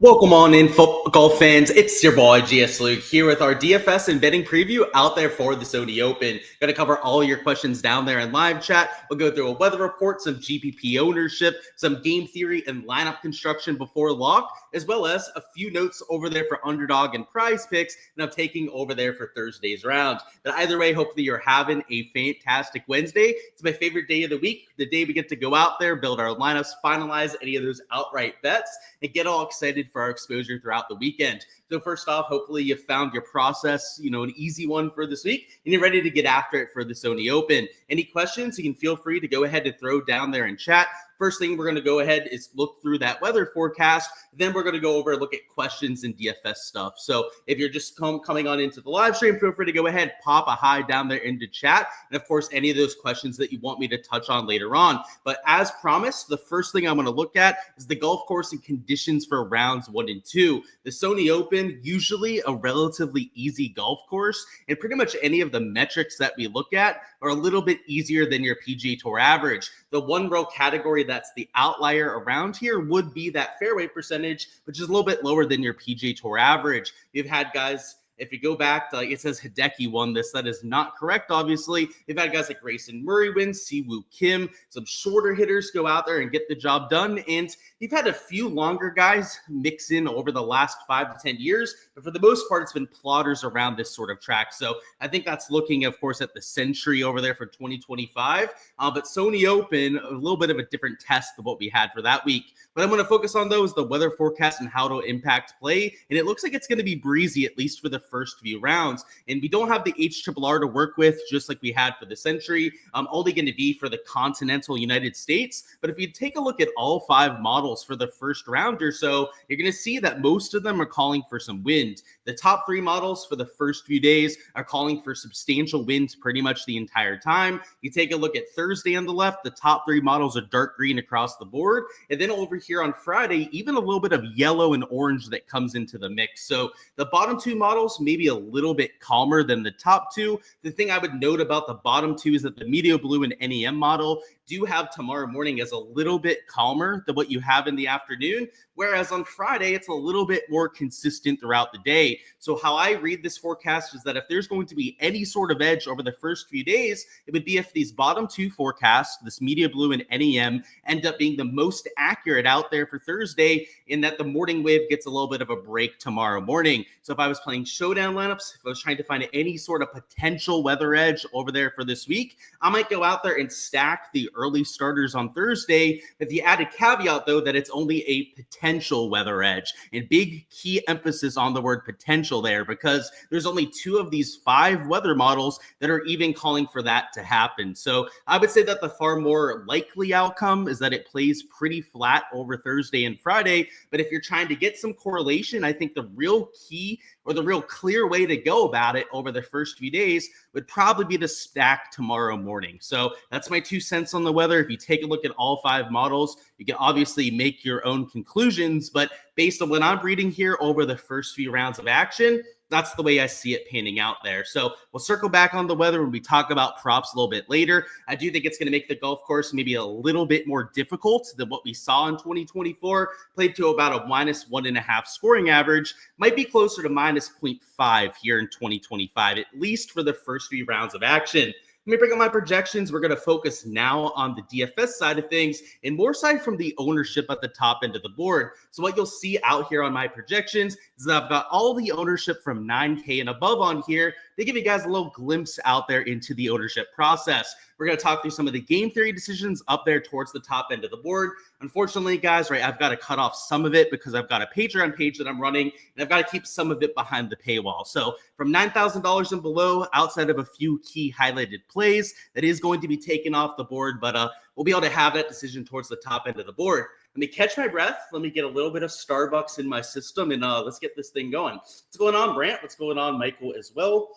Welcome on in, football fans. It's your boy Gsluke here with our DFS and betting preview out there for the Sony Open. Going to cover all your questions down there in live chat. We'll go through a weather report, some GPP ownership, some game theory and lineup construction before lock, as well as a few notes over there for underdog and prize picks, and I'm taking over there for Thursday's round. But either way, hopefully you're having a fantastic Wednesday. It's my favorite day of the week, the day we get to go out there, build our lineups, finalize any of those outright bets, and get all excited for our exposure throughout the weekend. So first off, hopefully you found your process, an easy one for this week, and you're ready to get after it for the Sony Open. Any questions, you can feel free to go ahead and throw down there in chat. First thing we're going to go ahead is look through that weather forecast. Then we're going to go over and look at questions and DFS stuff. So if you're just coming on into the live stream, feel free to go ahead, pop a hi down there into chat. And of course, any of those questions that you want me to touch on later on. But as promised, the first thing I'm going to look at is the golf course and conditions for rounds 1 and 2. The Sony Open, usually a relatively easy golf course, and pretty much any of the metrics that we look at are a little bit easier than your PGA Tour average. The one real category that's the outlier around here would be that fairway percentage, which is a little bit lower than your PGA Tour average. You've had guys, if you go back to, it says Hideki won this. That is not correct, obviously. They've had guys like Grayson Murray win, Siwoo Kim, some shorter hitters go out there and get the job done. And you've had a few longer guys mix in over the last 5 to 10 years. But for the most part, it's been plotters around this sort of track. So I think that's looking, of course, at the Century over there for 2025. But Sony Open, a little bit of a different test than what we had for that week. But I'm going to focus on those, the weather forecast and how it'll impact play. And it looks like it's going to be breezy, at least for the first few rounds. And we don't have the HRRR to work with, just like we had for the Century. Only going to be for the continental United States. But if you take a look at all 5 models for the first round or so, you're going to see that most of them are calling for some wind. The top 3 models for the first few days are calling for substantial winds pretty much the entire time. You take a look at Thursday on the left, the top 3 models are dark green across the board. And then over here on Friday, even a little bit of yellow and orange that comes into the mix. So the bottom 2 models, maybe a little bit calmer than the top 2. The thing I would note about the bottom 2 is that the Medio Blue and NEM model do have tomorrow morning as a little bit calmer than what you have in the afternoon, whereas on Friday, it's a little bit more consistent throughout the day. So how I read this forecast is that if there's going to be any sort of edge over the first few days, it would be if these bottom 2 forecasts, this Media Blue and NEM, end up being the most accurate out there for Thursday, in that the morning wave gets a little bit of a break tomorrow morning. So if I was playing showdown lineups, if I was trying to find any sort of potential weather edge over there for this week, I might go out there and stack the early starters on Thursday, with the added caveat, though, that it's only a potential weather edge. And big key emphasis on the word potential there, because there's only 2 of these 5 weather models that are even calling for that to happen. So I would say that the far more likely outcome is that it plays pretty flat over Thursday and Friday. But if you're trying to get some correlation, I think the real key, or the real clear way to go about it over the first few days, would probably be to stack tomorrow morning. So that's my 2 cents on the weather. If you take a look at all 5 models, you can obviously make your own conclusions, but based on what I'm reading here over the first few rounds of action, that's the way I see it panning out there. So we'll circle back on the weather when we talk about props a little bit later. I do think it's going to make the golf course maybe a little bit more difficult than what we saw in 2024. Played to about a -1.5 scoring average. Might be closer to -0.5 here in 2025, at least for the first few rounds of action. Let me bring up my projections. We're going to focus now on the DFS side of things, and more side from the ownership at the top end of the board. So what you'll see out here on my projections is that I've got all the ownership from 9K and above on here to give you guys a little glimpse out there into the ownership process. We're going to talk through some of the game theory decisions up there towards the top end of the board. Unfortunately, guys, right, I've got to cut off some of it because I've got a Patreon page that I'm running, and I've got to keep some of it behind the paywall. So from $9,000 and below, outside of a few key highlighted plays, that is going to be taken off the board, but we'll be able to have that decision towards the top end of the board. Let me catch my breath. Let me get a little bit of Starbucks in my system, and let's get this thing going. What's going on, Brant? What's going on, Michael, as well?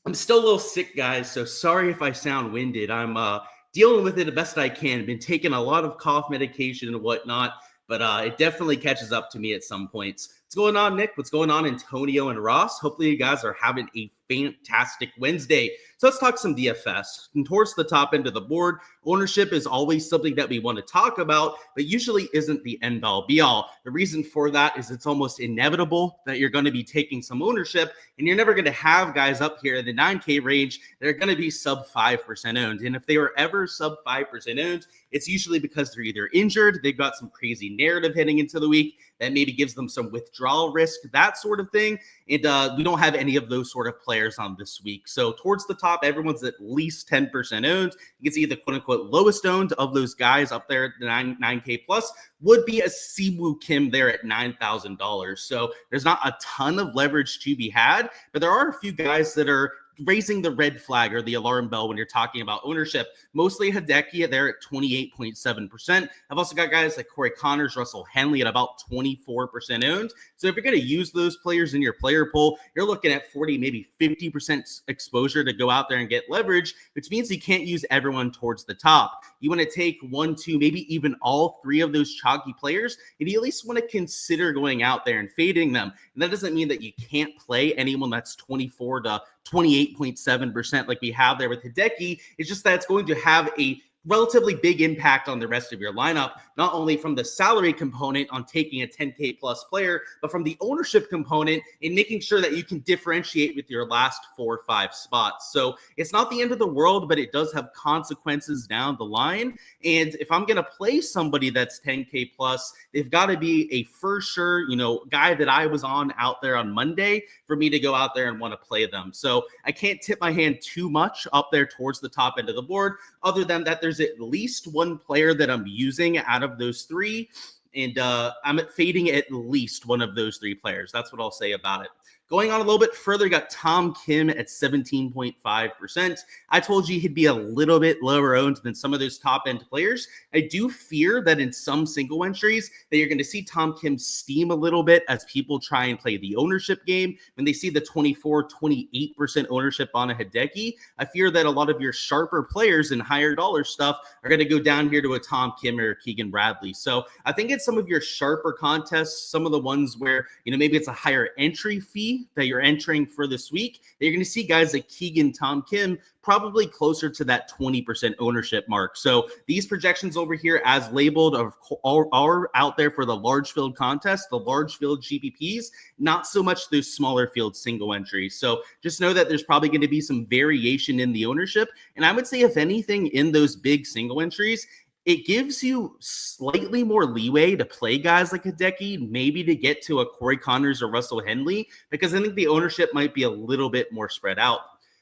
I'm still a little sick, guys, so sorry if I sound winded. I'm dealing with it the best I can. I've been taking a lot of cough medication and whatnot, but it definitely catches up to me at some points. What's going on, Nick? What's going on, Antonio and Ross? Hopefully you guys are having a fantastic Wednesday. So let's talk some DFS. And towards the top end of the board, ownership is always something that we want to talk about, but usually isn't the end all be all. The reason for that is it's almost inevitable that you're going to be taking some ownership, and you're never going to have guys up here in the 9K range that are going to be sub 5% owned. And if they were ever sub 5% owned, it's usually because they're either injured, they've got some crazy narrative heading into the week that maybe gives them some withdrawal risk, that sort of thing. And we don't have any of those sort of players on this week. So towards the top, everyone's at least 10% owned. You can see the quote unquote lowest owned of those guys up there at the 9K plus would be a Siwoo Kim there at $9,000. So there's not a ton of leverage to be had, but there are a few guys that are raising the red flag or the alarm bell when you're talking about ownership. Mostly Hideki, they're at 28.7%. I've also got guys like Corey Connors, Russell Henley at about 24% owned. So if you're going to use those players in your player pool, you're looking at 40, maybe 50% exposure to go out there and get leverage, which means you can't use everyone towards the top. You want to take one, two, maybe even all three of those chalky players, and you at least want to consider going out there and fading them. And that doesn't mean that you can't play anyone that's 24 to 28.7% like we have there with Hideki. It's just that it's going to have a relatively big impact on the rest of your lineup, not only from the salary component on taking a 10K plus player, but from the ownership component in making sure that you can differentiate with your last 4 or 5 spots. So it's not the end of the world, but it does have consequences down the line. And if I'm going to play somebody that's 10K plus, they've got to be a for sure, guy that I was on out there on Monday for me to go out there and want to play them. So I can't tip my hand too much up there towards the top end of the board, other than that there's at least one player that I'm using out of those 3, and I'm fading at least one of those 3 players. That's what I'll say about it. Going on a little bit further, got Tom Kim at 17.5%. I told you he'd be a little bit lower owned than some of those top-end players. I do fear that in some single entries that you're going to see Tom Kim steam a little bit as people try and play the ownership game. When they see the 24, 28% ownership on a Hideki, I fear that a lot of your sharper players and higher dollar stuff are going to go down here to a Tom Kim or Keegan Bradley. So I think it's some of your sharper contests, some of the ones where, maybe it's a higher entry fee that you're entering for this week, you're going to see guys like Keegan, Tom Kim, probably closer to that 20% ownership mark. So these projections over here as labeled are out there for the large field contest, the large field GPPs, not so much those smaller field single entries. So just know that there's probably going to be some variation in the ownership. And I would say if anything in those big single entries, it gives you slightly more leeway to play guys like Hideki, maybe to get to a Corey Connors or Russell Henley, because I think the ownership might be a little bit more spread out.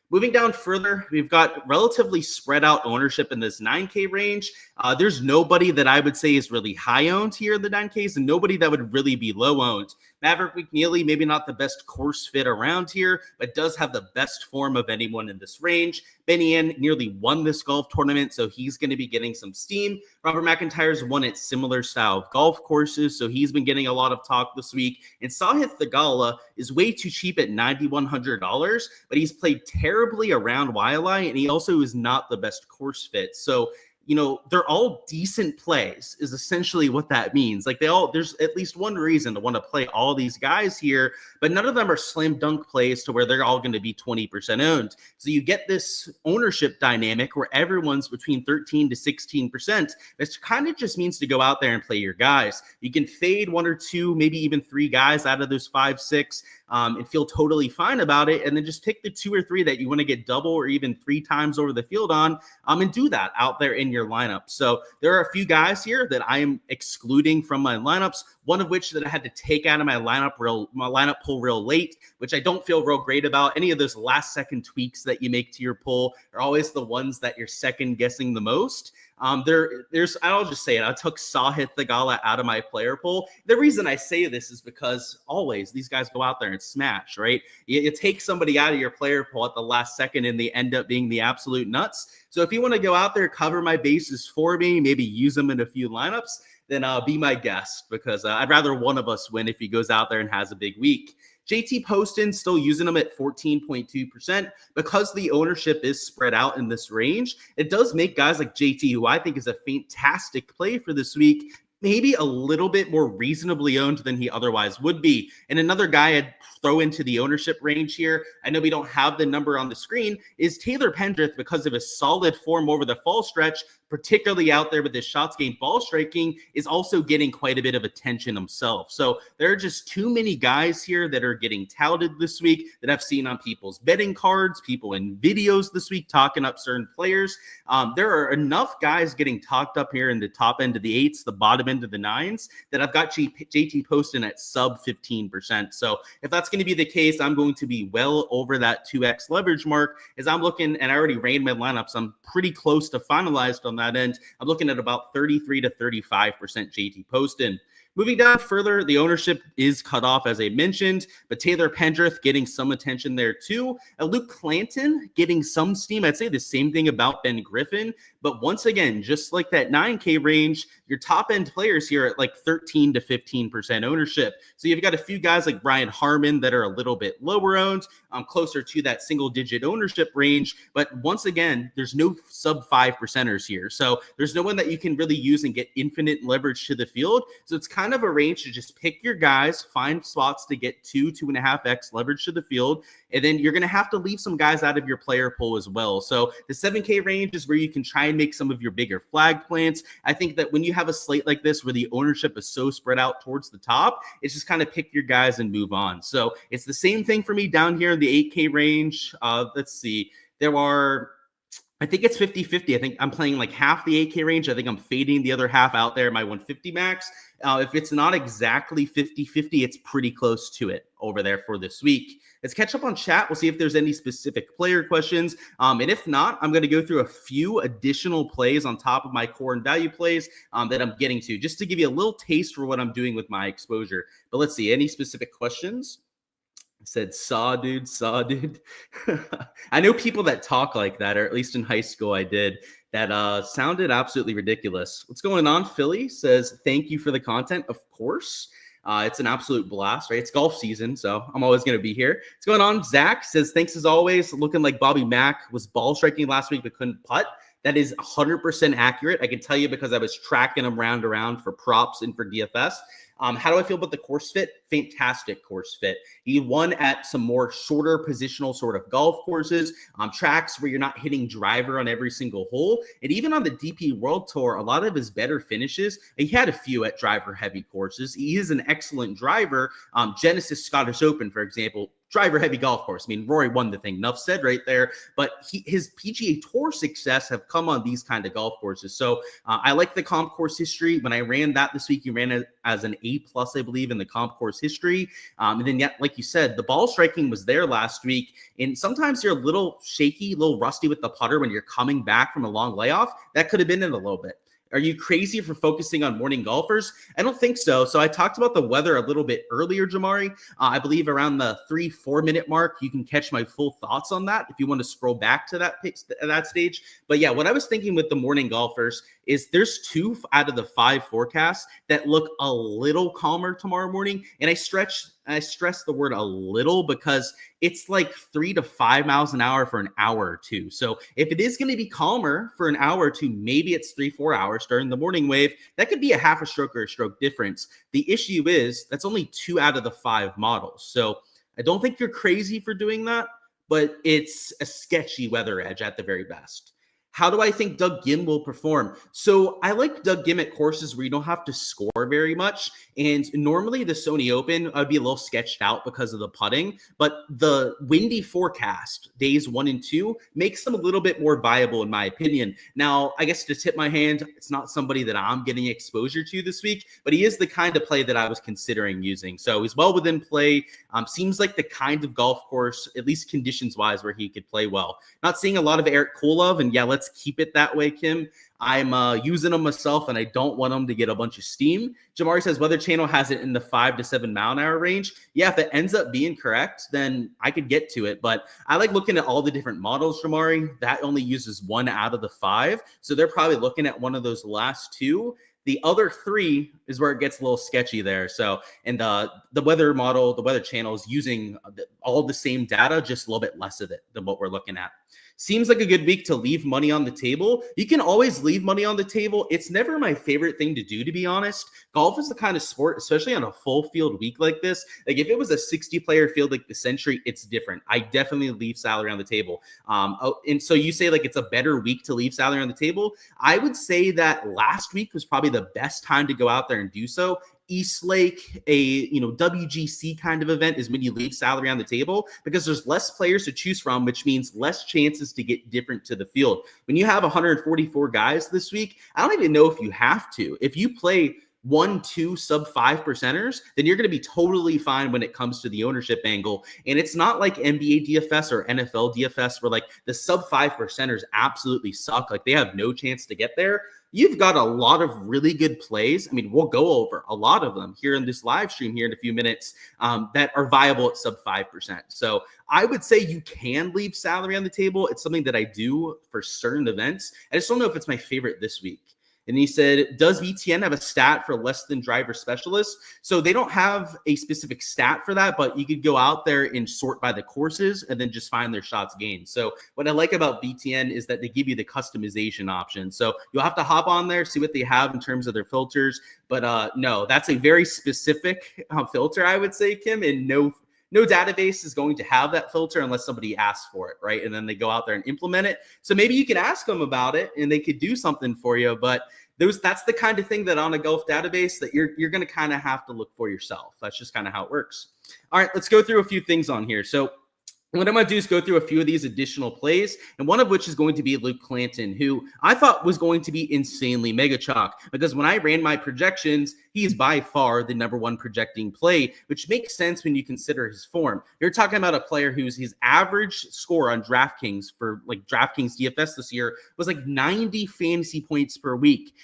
Moving down further, we've got relatively spread out ownership in this 9K range. There's nobody that I would say is really high owned here in the 9Ks, and nobody that would really be low owned. Maverick McNeely, maybe not the best course fit around here, but does have the best form of anyone in this range. Benny N nearly won this golf tournament, so he's going to be getting some steam. Robert McIntyre's won at similar style of golf courses, so he's been getting a lot of talk this week. And Sahith Theegala is way too cheap at $9,100, but he's played terribly around Waialae, and he also is not the best course fit. So they're all decent plays is essentially what that means. Like there's at least one reason to want to play all these guys here, but none of them are slam dunk plays to where they're all going to be 20% owned. So you get this ownership dynamic where everyone's between 13 to 16%. This kind of just means to go out there and play your guys. You can fade 1 or 2, maybe even 3 guys out of those 5, 6, and feel totally fine about it. And then just pick the 2 or 3 that you want to get double or even 3 times over the field on, and do that out there in your lineup. So there are a few guys here that I am excluding from my lineups, one of which that I had to take out of my lineup pool real late, which I don't feel real great about. Any of those last second tweaks that you make to your pool are always the ones that you're second guessing the most. I'll just say it. I took Sahith Theegala out of my player pool. The reason I say this is because always these guys go out there and smash, right? You take somebody out of your player pool at the last second and they end up being the absolute nuts. So if you want to go out there, cover my bases for me, maybe use them in a few lineups, then be my guest, because I'd rather one of us win if he goes out there and has a big week. JT Poston still using them at 14.2%. Because the ownership is spread out in this range, it does make guys like JT, who I think is a fantastic play for this week, maybe a little bit more reasonably owned than he otherwise would be. And another guy I'd throw into the ownership range here, I know we don't have the number on the screen, is Taylor Pendrith, because of his solid form over the fall stretch, particularly out there with his shots gained ball striking, is also getting quite a bit of attention himself. So there are just too many guys here that are getting touted this week that I've seen on people's betting cards, people in videos this week talking up certain players. There are enough guys getting talked up here in the top end of the 8s, the bottom end of the 9s, that I've got JT posting at sub 15%. So if that's going to be the case, I'm going to be well over that 2x leverage mark as I'm looking, and I already ran my lineups. I'm pretty close to finalized on that end. I'm looking at about 33 to 35% JT posting. Moving down further, the ownership is cut off, as I mentioned, but Taylor Pendrith getting some attention there too. Luke Clanton getting some steam. I'd say the same thing about Ben Griffin, but once again, just like that 9K range, your top end players here at like 13 to 15% ownership. So you've got a few guys like Brian Harmon that are a little bit lower owned, closer to that single digit ownership range. But once again, there's no sub 5%ers here. So there's no one that you can really use and get infinite leverage to the field. So it's kind of a range to just pick your guys, find spots to get 2.5x leverage to the field, and then you're going to have to leave some guys out of your player pool as well. So the 7K range is where you can try and make some of your bigger flag plants. I think that when you have a slate like this where the ownership is so spread out towards the top, it's just kind of pick your guys and move on. So it's the same thing for me down here in the 8K range. Let's see. I think it's 50-50. I think I'm playing like half the 8K range. I think I'm fading the other half out there, my 150 max. If it's not exactly 50-50, it's pretty close to it over there for this week. Let's catch up on chat. We'll see if there's any specific player questions. And if not, I'm going to go through a few additional plays on top of my core and value plays that I'm getting to, just to give you a little taste for what I'm doing with my exposure. But let's see, any specific questions? I said, saw dude. I know people that talk like that, or at least in high school I did, that sounded absolutely ridiculous. What's going on? Philly says, thank you for the content. Of course. It's an absolute blast, right? It's golf season, so I'm always going to be here. What's going on? Zach says, thanks as always. Looking like Bobby Mack was ball striking last week but couldn't putt. That is 100% accurate. I can tell you because I was tracking him round around for props and for DFS. How do I feel about the course fit? Fantastic course fit. He won at some more shorter positional sort of golf courses, tracks where you're not hitting driver on every single hole. And even on the DP World Tour, a lot of his better finishes, he had a few at driver heavy courses. He is an excellent driver. Genesis Scottish Open, for example, driver heavy golf course. I mean, Rory won the thing, enough said right there, but his PGA Tour success have come on these kind of golf courses. So I like the comp course history. When I ran that this week, you ran it as an A+, I believe, in the comp course history. And then yet, like you said, the ball striking was there last week. And sometimes you're a little shaky, a little rusty with the putter when you're coming back from a long layoff. That could have been in a little bit. Are you crazy for focusing on morning golfers? I don't think so. So I talked about the weather a little bit earlier, Jamari. I believe around the 3-4 minute mark, you can catch my full thoughts on that if you want to scroll back to that stage. But yeah, what I was thinking with the morning golfers is there's 2 out of the 5 forecasts that look a little calmer tomorrow morning. And I stress the word a little because it's like 3 to 5 miles an hour for an hour or two. So if it is going to be calmer for an hour or two, maybe it's 3-4 hours during the morning wave. That could be a half a stroke or a stroke difference. The issue is that's only 2 out of the 5 models. So I don't think you're crazy for doing that, but it's a sketchy weather edge at the very best. How do I think Doug Ghim will perform? So I like Doug Ghim at courses where you don't have to score very much. And normally the Sony Open, I'd be a little sketched out because of the putting. But the windy forecast, days 1 and 2, makes them a little bit more viable in my opinion. Now, I guess to tip my hand, it's not somebody that I'm getting exposure to this week, but he is the kind of play that I was considering using. So he's well within play. Seems like the kind of golf course, at least conditions-wise, where he could play well. Not seeing a lot of Eric Kulov, and yeah, let's keep it that way, Kim. I'm using them myself, and I don't want them to get a bunch of steam. Jamari says Weather Channel has it in the 5 to 7 mile an hour range. Yeah, if it ends up being correct, then I could get to it. But I like looking at all the different models, Jamari. That only uses 1 out of the 5. So they're probably looking at one of those last 2. The other 3 is where it gets a little sketchy there. So, and the weather model, the Weather Channel is using all the same data, just a little bit less of it than what we're looking at. seems like a good week to leave money on the table. You can always leave money on the table. It's never my favorite thing to do, to be honest. Golf is the kind of sport, especially on a full field week like this. Like if it was a 60-player field like the Century, it's different. I definitely leave salary on the table. And so you say like it's a better week to leave salary on the table. I would say that last week was probably the best time to go out there and do so. East Lake, a WGC kind of event is when you leave salary on the table because there's less players to choose from, which means less chances to get different to the field. When you have 144 guys this week, I don't even know if you have to. If you play 1-2 sub 5 percenters, then you're going to be totally fine when it comes to the ownership angle. And it's not like NBA DFS or NFL DFS where like the sub 5 percenters absolutely suck. Like they have no chance to get there. You've got a lot of really good plays. I mean, we'll go over a lot of them here in this live stream here in a few minutes that are viable at sub 5%. So I would say you can leave salary on the table. It's something that I do for certain events. I just don't know if it's my favorite this week. And he said, does BTN have a stat for less than driver specialists? So they don't have a specific stat for that, but you could go out there and sort by the courses and then just find their shots gained. So what I like about BTN is that they give you the customization option. So you'll have to hop on there, see what they have in terms of their filters. But no, that's a very specific filter, I would say, Kim, and no database is going to have that filter unless somebody asks for it, right? And then they go out there and implement it. So maybe you can ask them about it and they could do something for you. But that's the kind of thing that on a golf database that you're going to kind of have to look for yourself. That's just kind of how it works. All right, let's go through a few things on here. So what I'm going to do is go through a few of these additional plays, and one of which is going to be Luke Clanton, who I thought was going to be insanely mega chalk, because when I ran my projections, he is by far the number one projecting play, which makes sense when you consider his form. You're talking about a player whose his average score on Draftkings for like Draftkings DFS this year was like 90 fantasy points per week.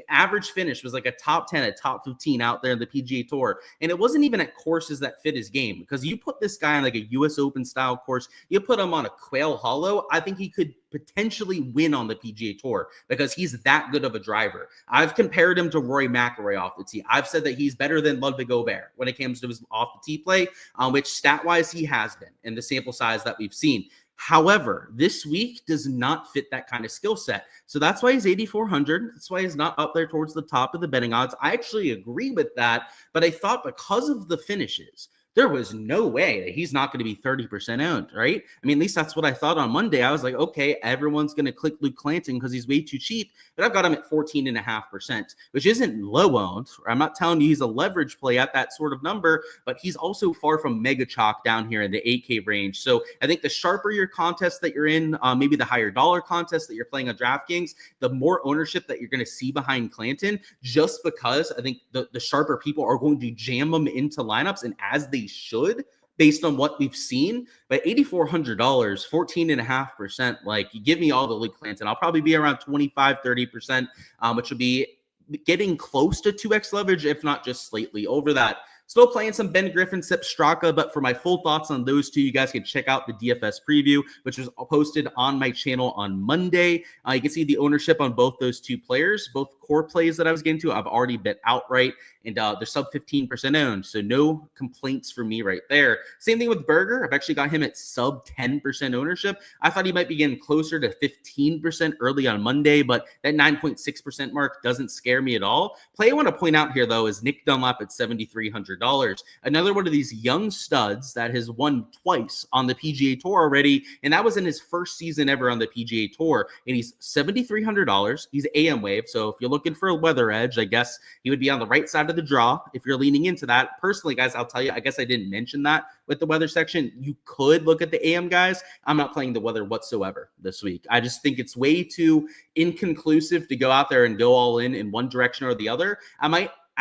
Average finish was like a top 10, a top 15 out there in the PGA Tour. And it wasn't even at courses that fit his game, because you put this guy on like a US Open style course, you put him on a Quail Hollow, I think he could potentially win on the PGA Tour because he's that good of a driver. I've compared him to Rory McIlroy off the tee. I've said that he's better than Ludwig Gobert when it comes to his off the tee play, which stat-wise he has been in the sample size that we've seen. However, this week does not fit that kind of skill set. So that's why he's 8,400. That's why he's not up there towards the top of the betting odds. I actually agree with that, but I thought because of the finishes, there was no way that he's not going to be 30% owned, right? I mean, at least that's what I thought on Monday. I was like, okay, everyone's going to click Luke Clanton because he's way too cheap, but I've got him at 14.5%, which isn't low owned. I'm not telling you he's a leverage play at that sort of number, but he's also far from mega chalk down here in the 8K range. So I think the sharper your contest that you're in, maybe the higher dollar contest that you're playing on DraftKings, the more ownership that you're going to see behind Clanton, just because I think the sharper people are going to jam him into lineups, and as they should, based on what we've seen. But $8,400, 14.5%, like you give me all the Luke Clanton, I'll probably be around 25-30%, which would be getting close to 2x leverage, if not just slightly over that. Still playing some Ben Griffin, Sepp Straka, but for my full thoughts on those two, you guys can check out the DFS preview, which was posted on my channel on Monday. You can see the ownership on both those two players. Both core plays that I was getting to, I've already bet outright, and they're sub 15% owned, so no complaints for me right there. Same thing with Berger. I've actually got him at sub 10% ownership. I thought he might be getting closer to 15% early on Monday, but that 9.6% mark doesn't scare me at all. Play I want to point out here, though, is Nick Dunlap at $7,300. Another one of these young studs that has won twice on the PGA Tour already, and that was in his first season ever on the PGA Tour, and he's $7,300. He's AM Wave, so if you're looking for a weather edge, I guess he would be on the right side of the draw if you're leaning into that. Personally, guys, I'll tell you, I guess I didn't mention that with the weather section. You could look at the AM guys. I'm not playing the weather whatsoever this week. I just think it's way too inconclusive to go out there and go all in one direction or the other.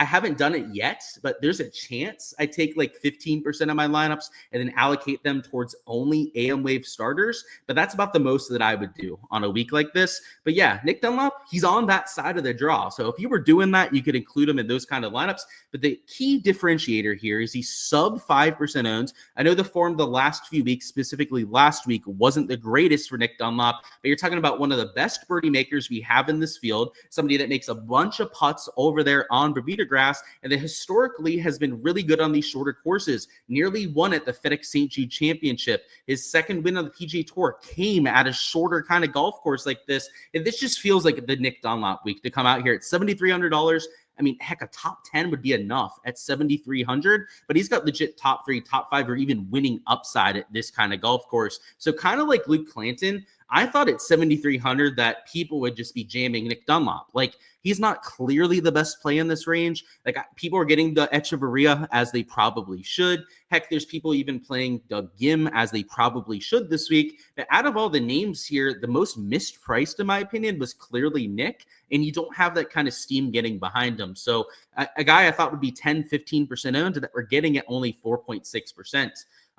I haven't done it yet, but there's a chance I take like 15% of my lineups and then allocate them towards only AM Wave starters. But that's about the most that I would do on a week like this. But yeah, Nick Dunlap, he's on that side of the draw. So if you were doing that, you could include him in those kind of lineups. But the key differentiator here is he's sub 5% owned. I know the form the last few weeks, specifically last week, wasn't the greatest for Nick Dunlap, but you're talking about one of the best birdie makers we have in this field, somebody that makes a bunch of putts over there on Bermuda Grass, and then historically has been really good on these shorter courses. Nearly won at the Fedex St. Jude Championship. His second win on the PGA Tour came at a shorter kind of golf course like this, and this just feels like the Nick Dunlop week to come out here at $7,300. I mean, heck, a top 10 would be enough at 7,300, but he's got legit top 3, top 5, or even winning upside at this kind of golf course. So kind of like Luke Clanton, I thought at 7,300 that people would just be jamming Nick Dunlop. Like, he's not clearly the best play in this range. Like, people are getting the Echeverria as they probably should. Heck, there's people even playing Doug Gim as they probably should this week. But out of all the names here, the most mispriced, in my opinion, was clearly Nick. And you don't have that kind of steam getting behind him. So a guy I thought would be 10, 15% owned that we're getting at only 4.6%.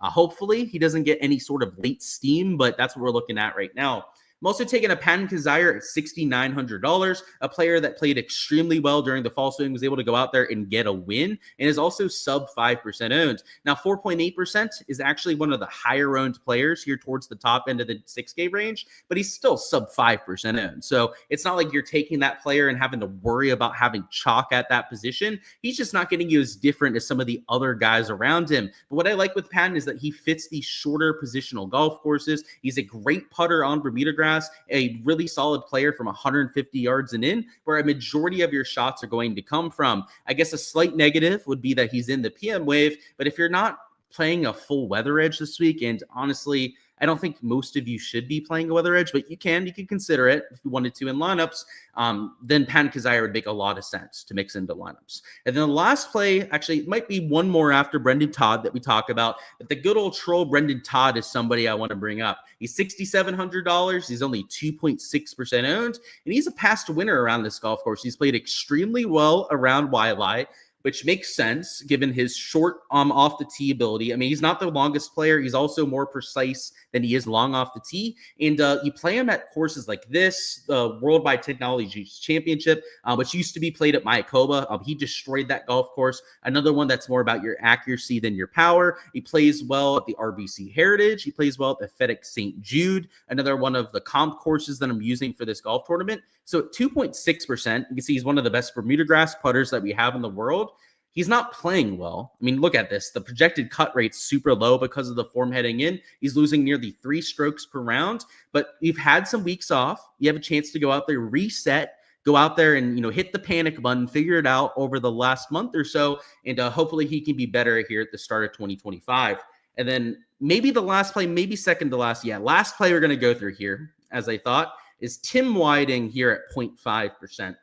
Hopefully he doesn't get any sort of late steam, but that's what we're looking at right now. I'm also taking a Patton Kizzire at $6,900, a player that played extremely well during the fall swing, was able to go out there and get a win, and is also sub 5% owned. Now, 4.8% is actually one of the higher owned players here towards the top end of the 6K range, but he's still sub 5% owned. So it's not like you're taking that player and having to worry about having chalk at that position. He's just not getting you as different as some of the other guys around him. But what I like with Patton is that he fits these shorter positional golf courses. He's a great putter on Bermuda grass, a really solid player from 150 yards and in, where a majority of your shots are going to come from. I guess a slight negative would be that he's in the PM wave, but if you're not playing a full weather edge this week, and honestly, I don't think most of you should be playing a weather edge, but you can consider it if you wanted to in lineups. Then Patton Kizzire would make a lot of sense to mix into lineups. And then the last play, actually, it might be one more after Brendan Todd that we talk about, but the good old troll Brendan Todd is somebody I want to bring up. He's $6,700. He's only 2.6% owned, and he's a past winner around this golf course. He's played extremely well around Waialae, which makes sense given his short off the tee ability. I mean, he's not the longest player. He's also more precise than he is long off the tee. And you play him at courses like this, the Worldwide Technologies Championship, which used to be played at Mayakoba. He destroyed that golf course. Another one that's more about your accuracy than your power. He plays well at the RBC Heritage. He plays well at the FedEx St. Jude, another one of the comp courses that I'm using for this golf tournament. So at 2.6%, you can see he's one of the best Bermuda grass putters that we have in the world. He's not playing well. I mean, look at this. The projected cut rate's super low because of the form heading in. He's losing nearly 3 strokes per round, but you've had some weeks off. You have a chance to go out there, reset, go out there and, hit the panic button, figure it out over the last month or so, and hopefully he can be better here at the start of 2025. And then maybe the last play, maybe second to last. Yeah, last play we're going to go through here, as I thought, is Tim Whiting here at 0.5%. And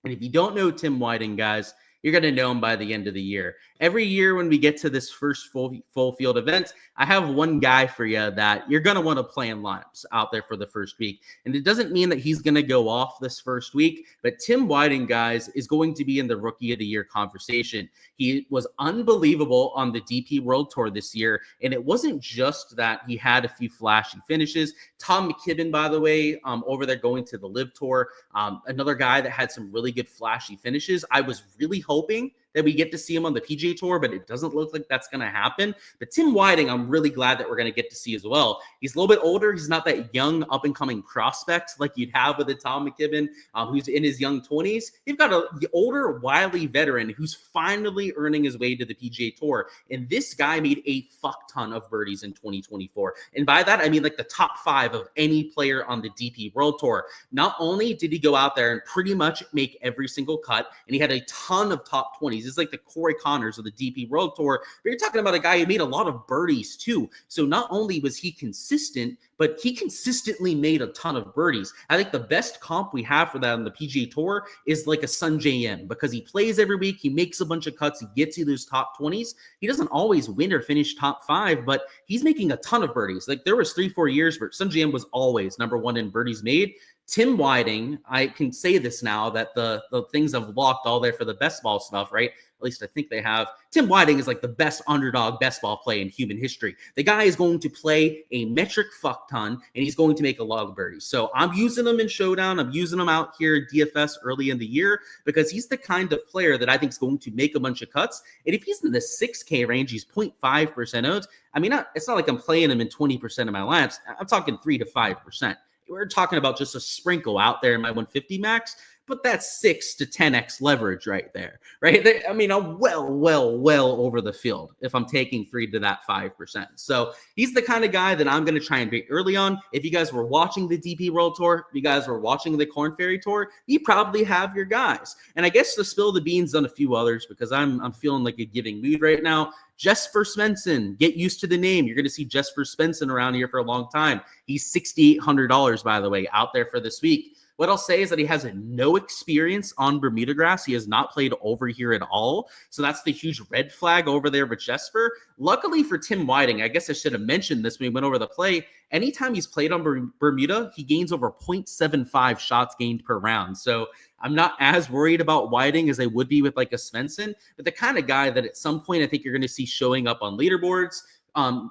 if you don't know Tim Whiting, guys, you're going to know him by the end of the year. Every year when we get to this first full field event, I have one guy for you that you're going to want to play in lineups out there for the first week. And it doesn't mean that he's going to go off this first week, but Tim Whiting, guys, is going to be in the Rookie of the Year conversation. He was unbelievable on the DP World Tour this year, and it wasn't just that he had a few flashy finishes. Tom McKibben, by the way, over there going to the Live Tour, another guy that had some really good flashy finishes. I was really hoping that we get to see him on the PGA Tour, but it doesn't look like that's going to happen. But Tim Whiting, I'm really glad that we're going to get to see as well. He's a little bit older. He's not that young, up-and-coming prospect like you'd have with a Tom McKibben, who's in his young 20s. You've got the older, wily veteran who's finally earning his way to the PGA Tour. And this guy made a fuck ton of birdies in 2024. And by that, I mean like the top 5 of any player on the DP World Tour. Not only did he go out there and pretty much make every single cut, and he had a ton of top 20s. It's like the Corey Connors of the DP World Tour, but you're talking about a guy who made a lot of birdies too. So not only was he consistent, but he consistently made a ton of birdies. I think the best comp we have for that on the PGA Tour is like a Sungjae Im, because he plays every week, he makes a bunch of cuts, he gets you those top 20s. He doesn't always win or finish top 5, but he's making a ton of birdies. Like there was 3-4 years where Sungjae Im was always number 1 in birdies made. Tim Whiting, I can say this now that the things have locked all there for the best ball stuff, right? At least I think they have. Tim Whiting is like the best underdog best ball play in human history. The guy is going to play a metric fuck ton, and he's going to make a lot of birdies. So I'm using him in Showdown. I'm using him out here in DFS early in the year because he's the kind of player that I think is going to make a bunch of cuts. And if he's in the 6K range, he's 0.5% owned. I mean, it's not like I'm playing him in 20% of my laps. I'm talking 3 to 5%. we're talking about just a sprinkle out there in my 150 max, but that's 6 to 10x leverage right there, right? I mean, I'm well over the field if I'm taking 3 to that 5%. So he's the kind of guy that I'm going to try and be early on. If you guys were watching the DP World Tour, if you guys were watching the Corn Ferry Tour, you probably have your guys. And I guess to spill the beans on a few others, because I'm feeling like a giving mood right now. Jesper Svensson, get used to the name. You're going to see Jesper Svensson around here for a long time. He's $6,800, by the way, out there for this week. What I'll say is that he has no experience on Bermuda grass. He has not played over here at all. So that's the huge red flag over there with Jesper. Luckily for Tim Whiting, I guess I should have mentioned this when we went over the play. Anytime he's played on Bermuda, he gains over 0.75 shots gained per round. So I'm not as worried about Whiting as I would be with like a Svensson, but the kind of guy that at some point I think you're going to see showing up on leaderboards.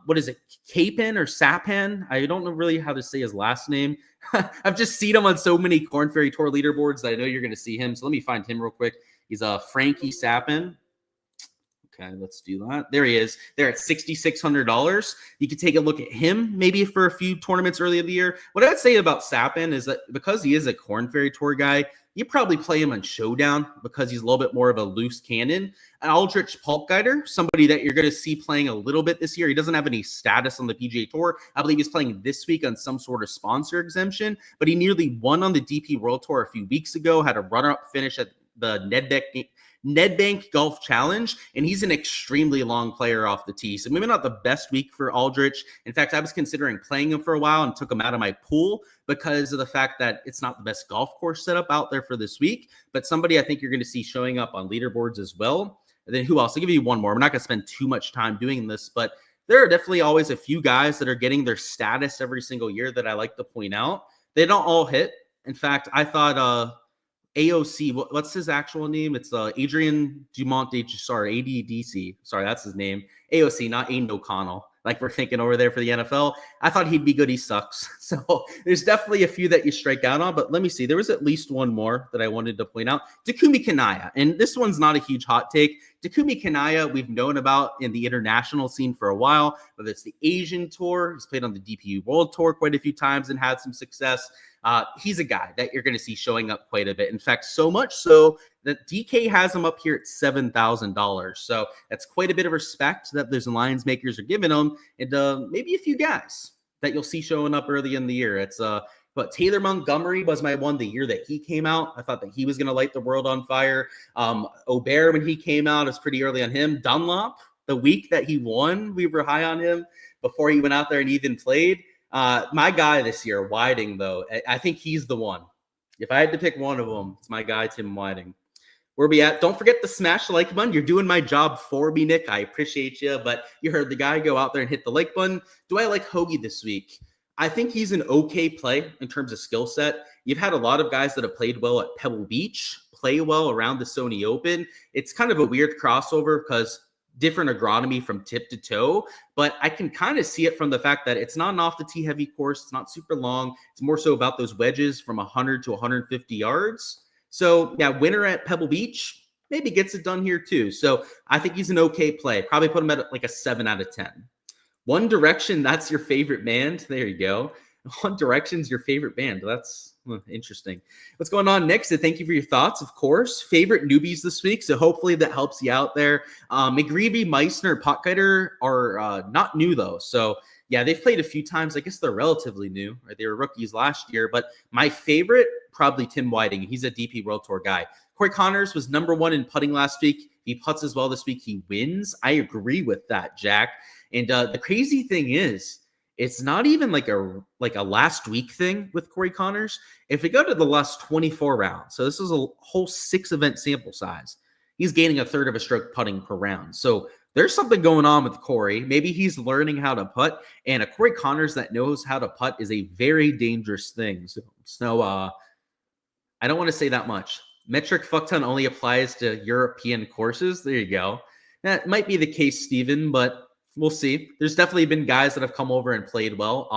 What is it? Capen or Sapan? I don't know really how to say his last name. I've just seen him on so many Corn Ferry Tour leaderboards that I know you're going to see him. So let me find him real quick. He's Frankie Sapan. Okay, let's do that. There he is. There at $6,600. You could take a look at him maybe for a few tournaments early in the year. What I'd say about Sapan is that because he is a Corn Ferry Tour guy, you probably play him on Showdown because he's a little bit more of a loose cannon. An Aldrich Pulpguider, somebody that you're going to see playing a little bit this year. He doesn't have any status on the PGA Tour. I believe he's playing this week on some sort of sponsor exemption, but he nearly won on the DP World Tour a few weeks ago, had a runner-up finish at the Nedbank Golf Challenge, and he's an extremely long player off the tee. So maybe not the best week for Aldrich. In fact, I was considering playing him for a while and took him out of my pool because of the fact that it's not the best golf course setup out there for this week, but somebody I think you're going to see showing up on leaderboards as well. And then who else? I'll give you one more. We're not going to spend too much time doing this, but there are definitely always a few guys that are getting their status every single year that I like to point out. They don't all hit. In fact, I thought AOC, what's his actual name? It's Adrian Dumont, sorry, ADDC. Sorry, that's his name. AOC, not Aiden O'Connell, like we're thinking over there for the NFL. I thought he'd be good. He sucks. So there's definitely a few that you strike out on, but let me see. There was at least one more that I wanted to point out. Takumi Kanaya, and this one's not a huge hot take. Takumi Kanaya, we've known about in the international scene for a while, whether it's the Asian Tour. He's played on the DP World Tour quite a few times and had some success. He's a guy that you're going to see showing up quite a bit. In fact, so much so that DK has him up here at $7,000. So that's quite a bit of respect that those lines makers are giving him. And maybe a few guys that you'll see showing up early in the year. It's but Taylor Montgomery was my one the year that he came out. I thought that he was going to light the world on fire. Aubert, when he came out, it was pretty early on him. Dunlop, the week that he won, we were high on him before he went out there and even played. My guy this year, Whiting, though, I think he's the one. If I had to pick one of them, it's my guy, Tim Whiting. Where we at? Don't forget to smash the like button. You're doing my job for me, Nick. I appreciate you, but you heard the guy go out there and hit the like button. Do I like Hoagie this week? I think he's an okay play in terms of skill set. You've had a lot of guys that have played well at Pebble Beach, play well around the Sony Open. It's kind of a weird crossover because different agronomy from tip to toe, but I can kind of see it from the fact that it's not an off the tee heavy course. It's not super long. It's more so about those wedges from 100 to 150 yards. So yeah, winner at Pebble Beach maybe gets it done here too. So I think he's an okay play. Probably put him at like a 7 out of 10. One Direction, that's your favorite band. There you go. One Direction's your favorite band. That's interesting. What's going on next? So thank you for your thoughts, of course. Favorite newbies this week. So hopefully that helps you out there. McGreevy, Meissner, Potgieter are not new though. So yeah, they've played a few times. I guess they're relatively new, right? They were rookies last year, but my favorite, probably Tim Whiting. He's a DP World Tour guy. Corey Connors was number 1 in putting last week. If he putts as well this week, he wins. I agree with that, Jack. And the crazy thing is, it's not even like a last week thing with Corey Connors. If we go to the last 24 rounds, so this is a whole 6-event sample size, he's gaining a third of a stroke putting per round. So there's something going on with Corey. Maybe he's learning how to putt, and a Corey Connors that knows how to putt is a very dangerous thing. So I don't want to say that much. Metric fuckton only applies to European courses. There you go. That might be the case, Steven, but we'll see. There's definitely been guys that have come over and played well.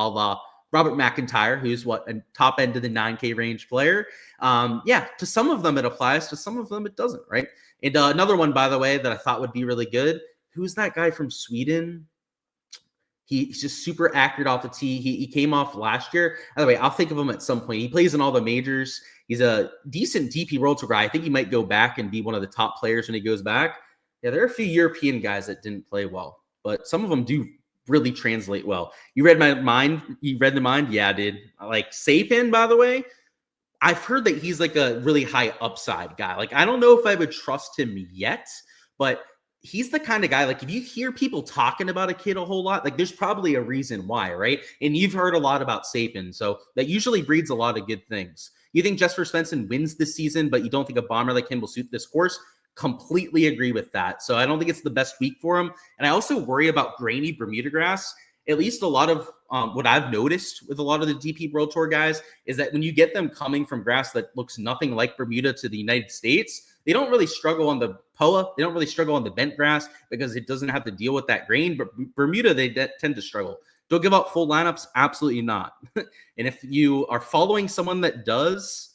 Robert McIntyre, who's a top end of the 9K range player. Yeah, to some of them it applies. To some of them it doesn't, right? And another one, by the way, that I thought would be really good. Who's that guy from Sweden? He's just super accurate off the tee. He came off last year. By the way, I'll think of him at some point. He plays in all the majors. He's a decent DP World Tour guy. I think he might go back and be one of the top players when he goes back. Yeah, there are a few European guys that didn't play well, but some of them do really translate well. You read my mind? You read the mind? Yeah, dude. Like Sapin, by the way, I've heard that he's like a really high upside guy. Like, I don't know if I would trust him yet, but he's the kind of guy, like if you hear people talking about a kid a whole lot, like there's probably a reason why, right? And you've heard a lot about Sapin, so that usually breeds a lot of good things. You think Jesper Svensson wins this season, but you don't think a bomber like him will suit this course? Completely agree with that. So I don't think it's the best week for him. And I also worry about grainy Bermuda grass. At least a lot of what I've noticed with a lot of the DP World Tour guys is that when you get them coming from grass that looks nothing like Bermuda to the United States, they don't really struggle on the POA. They don't really struggle on the bent grass because it doesn't have to deal with that grain. But Bermuda, they tend to struggle. Don't give up full lineups. Absolutely not. And if you are following someone that does,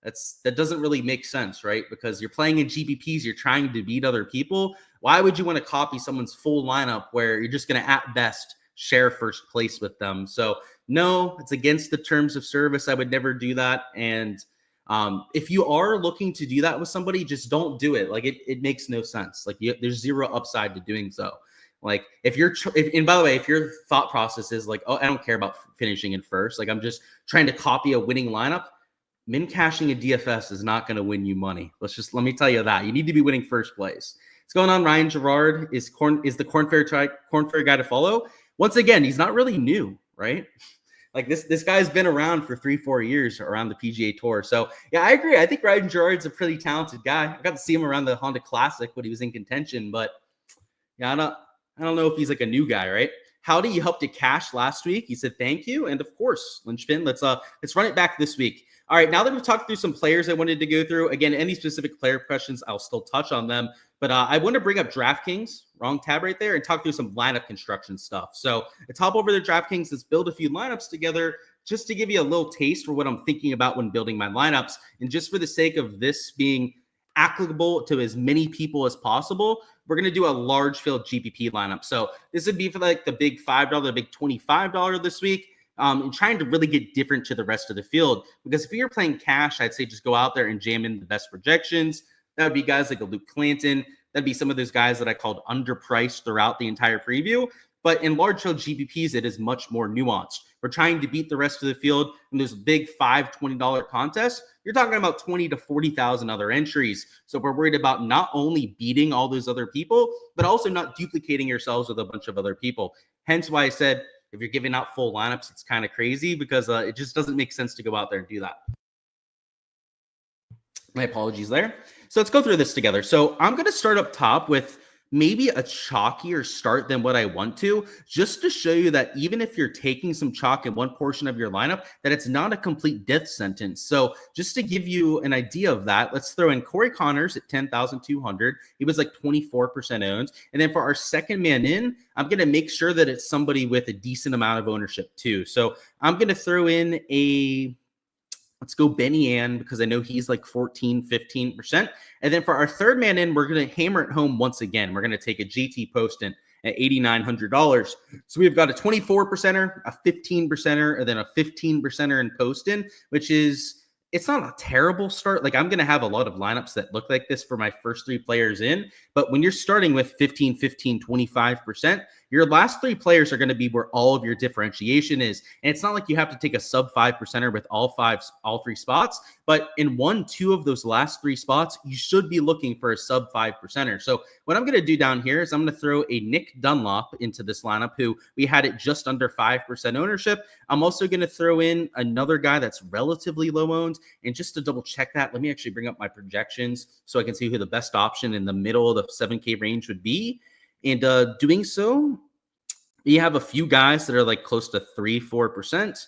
that doesn't really make sense, right? Because you're playing in GPPs, you're trying to beat other people. Why would you want to copy someone's full lineup where you're just going to, at best, share first place with them? So no, it's against the terms of service. I would never do that. And if you are looking to do that with somebody, just don't do it. Like it makes no sense. Like there's zero upside to doing so. Like and by the way, if your thought process is like, oh, I don't care about finishing in first, like I'm just trying to copy a winning lineup, min cashing a DFS is not going to win you money. Let me tell you that. You need to be winning first place. What's going on? Ryan Gerard is the Corn Fair guy to follow. Once again, he's not really new, right? Like this guy's been around for 3-4 years around the PGA Tour. So yeah, I agree. I think Ryan Gerard's a pretty talented guy. I got to see him around the Honda Classic when he was in contention, but yeah, I don't know if he's like a new guy, right? Howdy, you helped to cash last week. He said thank you, and of course, Lynchpin. Let's run it back this week. All right, now that we've talked through some players I wanted to go through, again, any specific player questions, I'll still touch on them. But I want to bring up Draftkings, wrong tab right there, and talk through some lineup construction stuff. So let's hop over to Draftkings. Let's build a few lineups together just to give you a little taste for what I'm thinking about when building my lineups. And just for the sake of this being applicable to as many people as possible, we're going to do a large field GPP lineup. So this would be for like the big $5, the big $25 this week. And trying to really get different to the rest of the field. Because if you're playing cash, I'd say just go out there and jam in the best projections. That would be guys like a Luke Clanton. That'd be some of those guys that I called underpriced throughout the entire preview. But in large field GPPs, it is much more nuanced. We're trying to beat the rest of the field in those big $5, $20 contests. You're talking about 20 to 40,000 other entries. So we're worried about not only beating all those other people, but also not duplicating yourselves with a bunch of other people. Hence why I said, if you're giving out full lineups, it's kind of crazy because it just doesn't make sense to go out there and do that. My apologies there. So let's go through this together. So I'm going to start up top with maybe a chalkier start than what I want to, just to show you that even if you're taking some chalk in one portion of your lineup, that it's not a complete death sentence. So just to give you an idea of that, let's throw in Corey Connors at 10,200. He was like 24% owned. And then for our second man in, I'm going to make sure that it's somebody with a decent amount of ownership too. So I'm going to throw in let's go Benny Ann, because I know he's like 14, 15%. And then for our third man in, we're going to hammer it home once again. We're going to take a JT Poston at $8,900. So we've got a 24%er, a 15%er, and then a 15%er in Poston, which is, it's not a terrible start. Like I'm going to have a lot of lineups that look like this for my first three players in. But when you're starting with 15, 15, 25%, your last three players are going to be where all of your differentiation is. And it's not like you have to take a sub 5%er with all three spots, but in 1-2 of those last three spots, you should be looking for a sub 5%er. So what I'm going to do down here is I'm going to throw a Nick Dunlop into this lineup, who we had it just under 5% ownership. I'm also going to throw in another guy that's relatively low owned. And just to double check that, let me actually bring up my projections so I can see who the best option in the middle of the 7K range would be. And doing so, you have a few guys that are like close to 3-4%.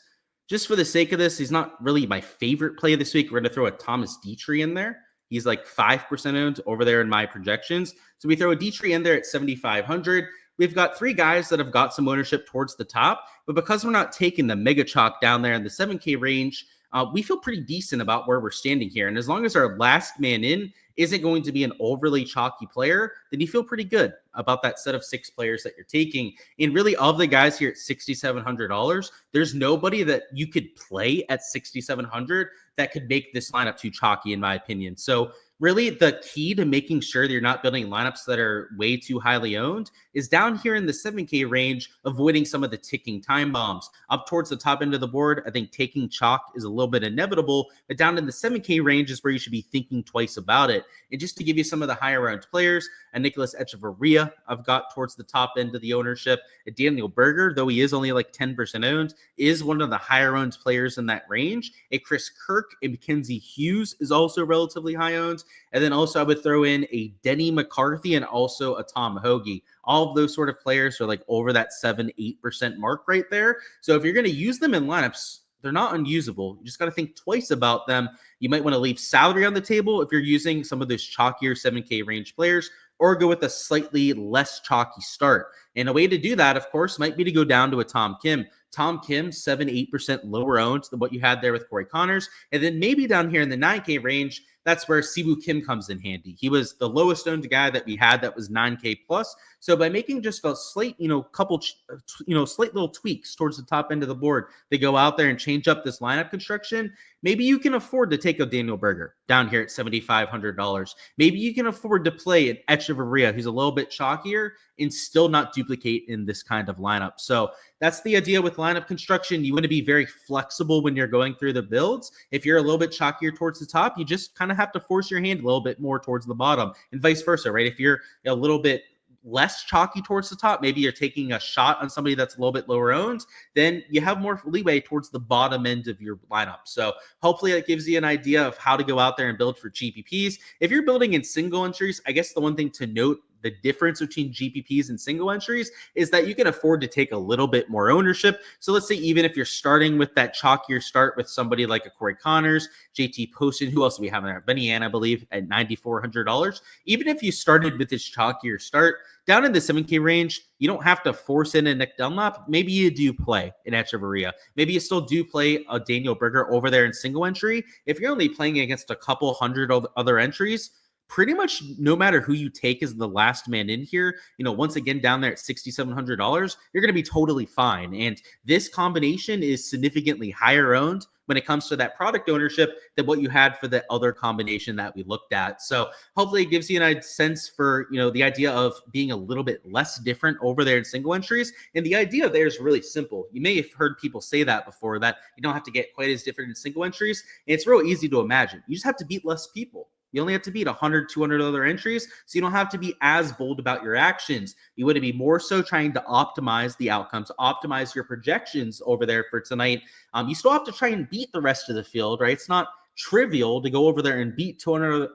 Just for the sake of this, he's not really my favorite play this week. We're going to throw a Thomas Dietrich in there. He's like 5% owned over there in my projections. So we throw a Dietrich in there at 7,500. We've got three guys that have got some ownership towards the top. But because we're not taking the mega chalk down there in the 7K range, we feel pretty decent about where we're standing here. And as long as our last man in isn't going to be an overly chalky player, then you feel pretty good about that set of 6 players that you're taking. And really, of the guys here at $6,700, there's nobody that you could play at $6,700 that could make this lineup too chalky, in my opinion. So really, the key to making sure that you're not building lineups that are way too highly owned is down here in the 7K range, avoiding some of the ticking time bombs. Up towards the top end of the board, I think taking chalk is a little bit inevitable, but down in the 7K range is where you should be thinking twice about it. And just to give you some of the higher owned players, a Nicholas Echeverria, I've got towards the top end of the ownership. A Daniel Berger, though he is only like 10% owned, is one of the higher owned players in that range. A Chris Kirk and Mackenzie Hughes is also relatively high owned. And then also I would throw in a Denny McCarthy and also a Tom Hoagie. All of those sort of players are like over that 7-8% mark right there. So if you're going to use them in lineups, they're not unusable. You just got to think twice about them. You might want to leave salary on the table if you're using some of those chalkier 7K range players, or go with a slightly less chalky start. And a way to do that, of course, might be to go down to a Tom Kim. Tom Kim, 7-8% lower owned than what you had there with Corey Connors. And then maybe down here in the 9K range, that's where Siwoo Kim comes in handy. He was the lowest owned guy that we had that was 9K plus. So by making just a slight, slight little tweaks towards the top end of the board, they go out there and change up this lineup construction. Maybe you can afford to take a Daniel Berger down here at $7,500. Maybe you can afford to play an Echeverria who's a little bit chalkier and still not duplicate in this kind of lineup. So that's the idea with lineup construction. You want to be very flexible when you're going through the builds. If you're a little bit chalkier towards the top, you just kind of have to force your hand a little bit more towards the bottom, and vice versa, right? If you're a little bit less chalky towards the top, maybe you're taking a shot on somebody that's a little bit lower owned, then you have more leeway towards the bottom end of your lineup. So hopefully that gives you an idea of how to go out there and build for GPPs. If you're building in single entries, I guess the one thing to note, the difference between GPPs and single entries is that you can afford to take a little bit more ownership. So let's say even if you're starting with that chalkier start with somebody like a Corey Connors, JT Poston, who else do we have in there? Benny Ann, I believe, at $9,400. Even if you started with this chalkier start, down in the 7K range, you don't have to force in a Nick Dunlap. Maybe you do play an Echeverria. Maybe you still do play a Daniel Berger over there in single entry. If you're only playing against a couple hundred other entries, pretty much no matter who you take as the last man in here, once again, down there at $6,700, you're going to be totally fine. And this combination is significantly higher owned when it comes to that product ownership than what you had for the other combination that we looked at. So hopefully it gives you a sense for, the idea of being a little bit less different over there in single entries. And the idea there is really simple. You may have heard people say that before, that you don't have to get quite as different in single entries. And it's real easy to imagine. You just have to beat less people. You only have to beat 100, 200 other entries, so you don't have to be as bold about your actions. You want to be more so trying to optimize the outcomes, optimize your projections over there for tonight. You still have to try and beat the rest of the field, right? It's not trivial to go over there and beat 200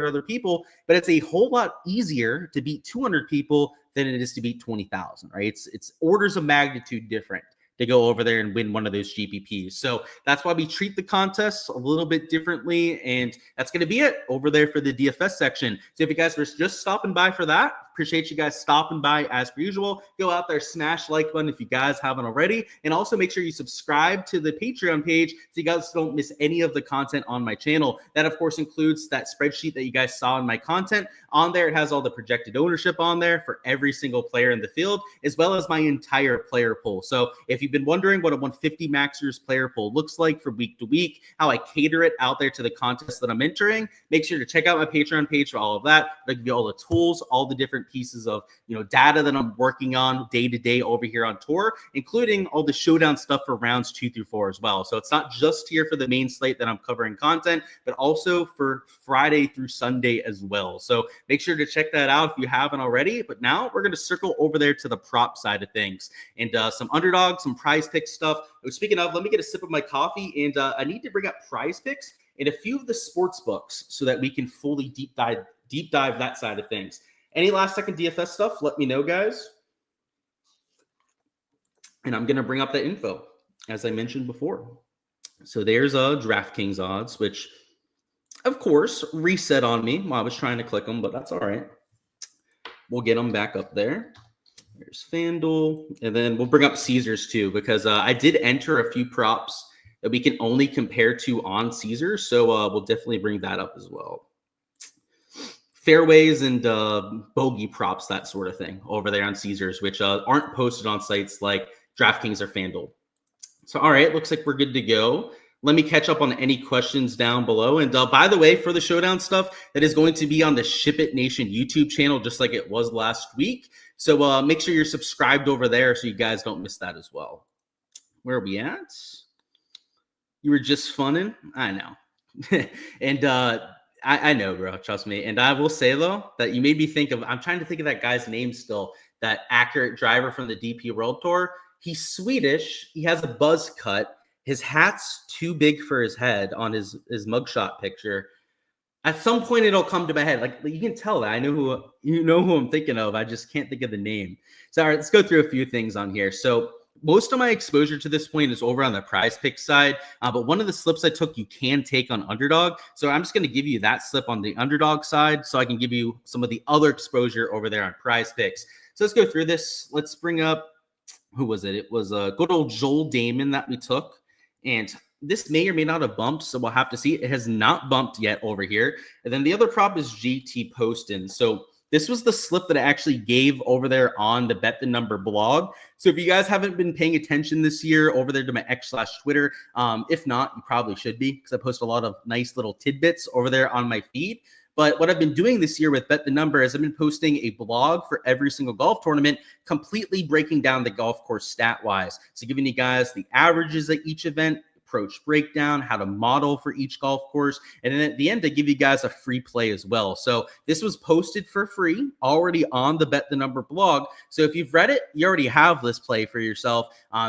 other people, but it's a whole lot easier to beat 200 people than it is to beat 20,000, right? It's orders of magnitude different to go over there and win one of those GPPs. So that's why we treat the contests a little bit differently. And that's going to be it over there for the DFS section. So if you guys were just stopping by for that, appreciate you guys stopping by as per usual. Go out there, smash like button if you guys haven't already. And also make sure you subscribe to the Patreon page so you guys don't miss any of the content on my channel. That, of course, includes that spreadsheet that you guys saw in my content. On there, it has all the projected ownership on there for every single player in the field, as well as my entire player pool. So if you've been wondering what a 150 Maxers player pool looks like from week to week, how I cater it out there to the contests that I'm entering, make sure to check out my Patreon page for all of that. I'll give you all the tools, all the different pieces of data that I'm working on day to day over here on tour, including all the showdown stuff for rounds 2 through 4 as well. So it's not just here for the main slate that I'm covering content, but also for Friday through Sunday as well. So make sure to check that out if you haven't already. But now we're going to circle over there to the prop side of things and some underdog, some prize pick stuff. Speaking of, let me get a sip of my coffee, and I need to bring up prize picks and a few of the sports books so that we can fully deep dive that side of things. Any last second DFS stuff, let me know, guys. And I'm going to bring up that info, as I mentioned before. So there's Draftkings odds, which, of course, reset on me while I was trying to click them, but that's all right. We'll get them back up there. There's Fanduel. And then we'll bring up Caesars, too, because I did enter a few props that we can only compare to on Caesars. So we'll definitely bring that up as well. Fairways and bogey props, that sort of thing over there on Caesars, which aren't posted on sites like Draftkings or Fanduel. So, all right, looks like we're good to go. Let me catch up on any questions down below. And by the way, for the showdown stuff, that is going to be on the Ship It Nation YouTube channel, just like it was last week. So make sure you're subscribed over there so you guys don't miss that as well. Where are we at? You were just funning? I know. And I know, bro. Trust me. And I will say, though, that you made me think of, I'm trying to think of that guy's name still, that accurate driver from the DP World Tour. He's Swedish. He has a buzz cut. His hat's too big for his head on his mugshot picture. At some point, it'll come to my head. Like, you can tell that I know who I'm thinking of. I just can't think of the name. So, all right, let's go through a few things on here. So, most of my exposure to this point is over on the prize pick side. But one of the slips I took, you can take on underdog. So I'm just going to give you that slip on the underdog side so I can give you some of the other exposure over there on prize picks. So let's go through this. Let's bring up, who was it? It was a good old Joel Damon that we took. And this may or may not have bumped, so we'll have to see. It has not bumped yet over here. And then the other prop is JT Poston. So this was the slip that I actually gave over there on the Bet the Number blog. So if you guys haven't been paying attention this year over there to my X/Twitter, if not, you probably should be, because I post a lot of nice little tidbits over there on my feed. But what I've been doing this year with Bet the Number is I've been posting a blog for every single golf tournament, completely breaking down the golf course stat-wise. So giving you guys the averages at each event, approach breakdown, how to model for each golf course. And then at the end, I give you guys a free play as well. So this was posted for free already on the Bet the Number blog. So if you've read it, you already have this play for yourself.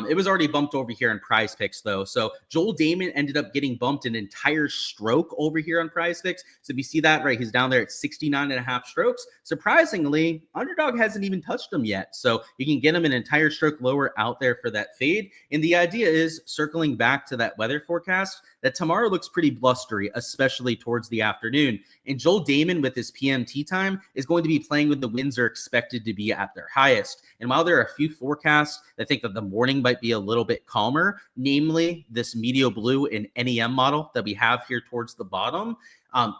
It was already bumped over here in prize picks though. So Joel Damon ended up getting bumped an entire stroke over here on prize picks. So if you see that, right, he's down there at 69.5 strokes. Surprisingly, underdog hasn't even touched him yet. So you can get him an entire stroke lower out there for that fade. And the idea is, circling back to that weather forecast, that tomorrow looks pretty blustery, especially towards the afternoon. And Joel Damon with his PM tee time is going to be playing when the winds are expected to be at their highest. And while there are a few forecasts that think that the morning might be a little bit calmer, namely this Meteo Blue and NEM model that we have here towards the bottom,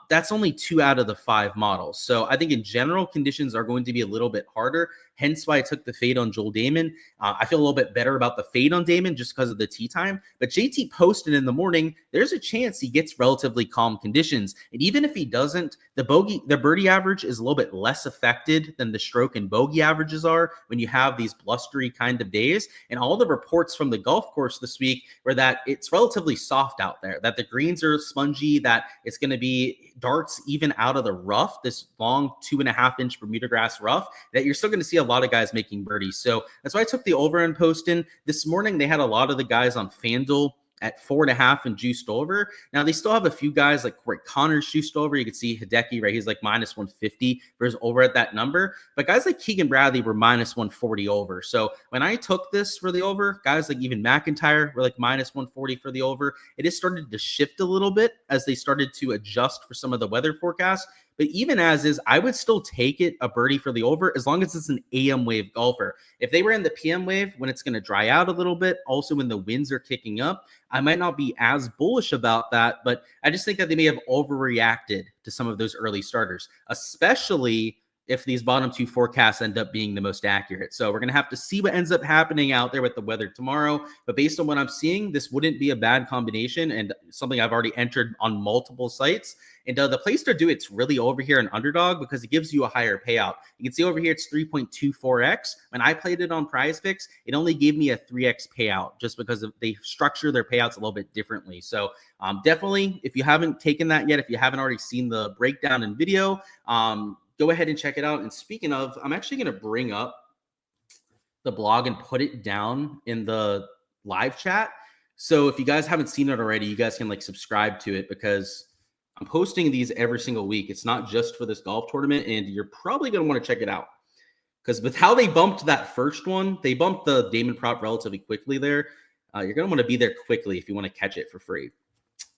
that's only 2 out of the 5 models. So I think in general, conditions are going to be a little bit harder. Hence why I took the fade on Joel Damon. I feel a little bit better about the fade on Damon just because of the tee time. But JT Poston in the morning, there's a chance he gets relatively calm conditions. And even if he doesn't, the birdie average is a little bit less affected than the stroke and bogey averages are when you have these blustery kind of days. And all the reports from the golf course this week were that it's relatively soft out there, that the greens are spongy, that it's going to be darts even out of the rough, this long 2.5-inch Bermuda grass rough, that you're still going to see a lot of guys making birdies. So that's why I took the over on Poston. This morning, they had a lot of the guys on Fanduel at 4.5 and juiced over. Now, they still have a few guys like Corey Connors juiced over. You can see Hideki, right? He's like minus 150 versus over at that number. But guys like Keegan Bradley were minus 140 over. So when I took this for the over, guys like even McIntyre were like minus 140 for the over. It has started to shift a little bit as they started to adjust for some of the weather forecasts. But even as is, I would still take it a birdie for the over as long as it's an AM wave golfer. If they were in the PM wave when it's going to dry out a little bit, also when the winds are kicking up, I might not be as bullish about that. But I just think that they may have overreacted to some of those early starters, especially if these bottom 2 forecasts end up being the most accurate. So we're going to have to see what ends up happening out there with the weather tomorrow. But based on what I'm seeing, this wouldn't be a bad combination and something I've already entered on multiple sites. And the place to do it's really over here in Underdog because it gives you a higher payout. You can see over here it's 3.24x. When I played it on Prize Picks, it only gave me a 3x payout just because they structure their payouts a little bit differently. So definitely, if you haven't taken that yet, if you haven't already seen the breakdown and video, go ahead and check it out. And speaking of, I'm actually going to bring up the blog and put it down in the live chat. So if you guys haven't seen it already, you guys can like subscribe to it because I'm posting these every single week. It's not just for this golf tournament, and you're probably going to want to check it out because with how they bumped that first one, they bumped the Damon prop relatively quickly there. You're going to want to be there quickly if you want to catch it for free.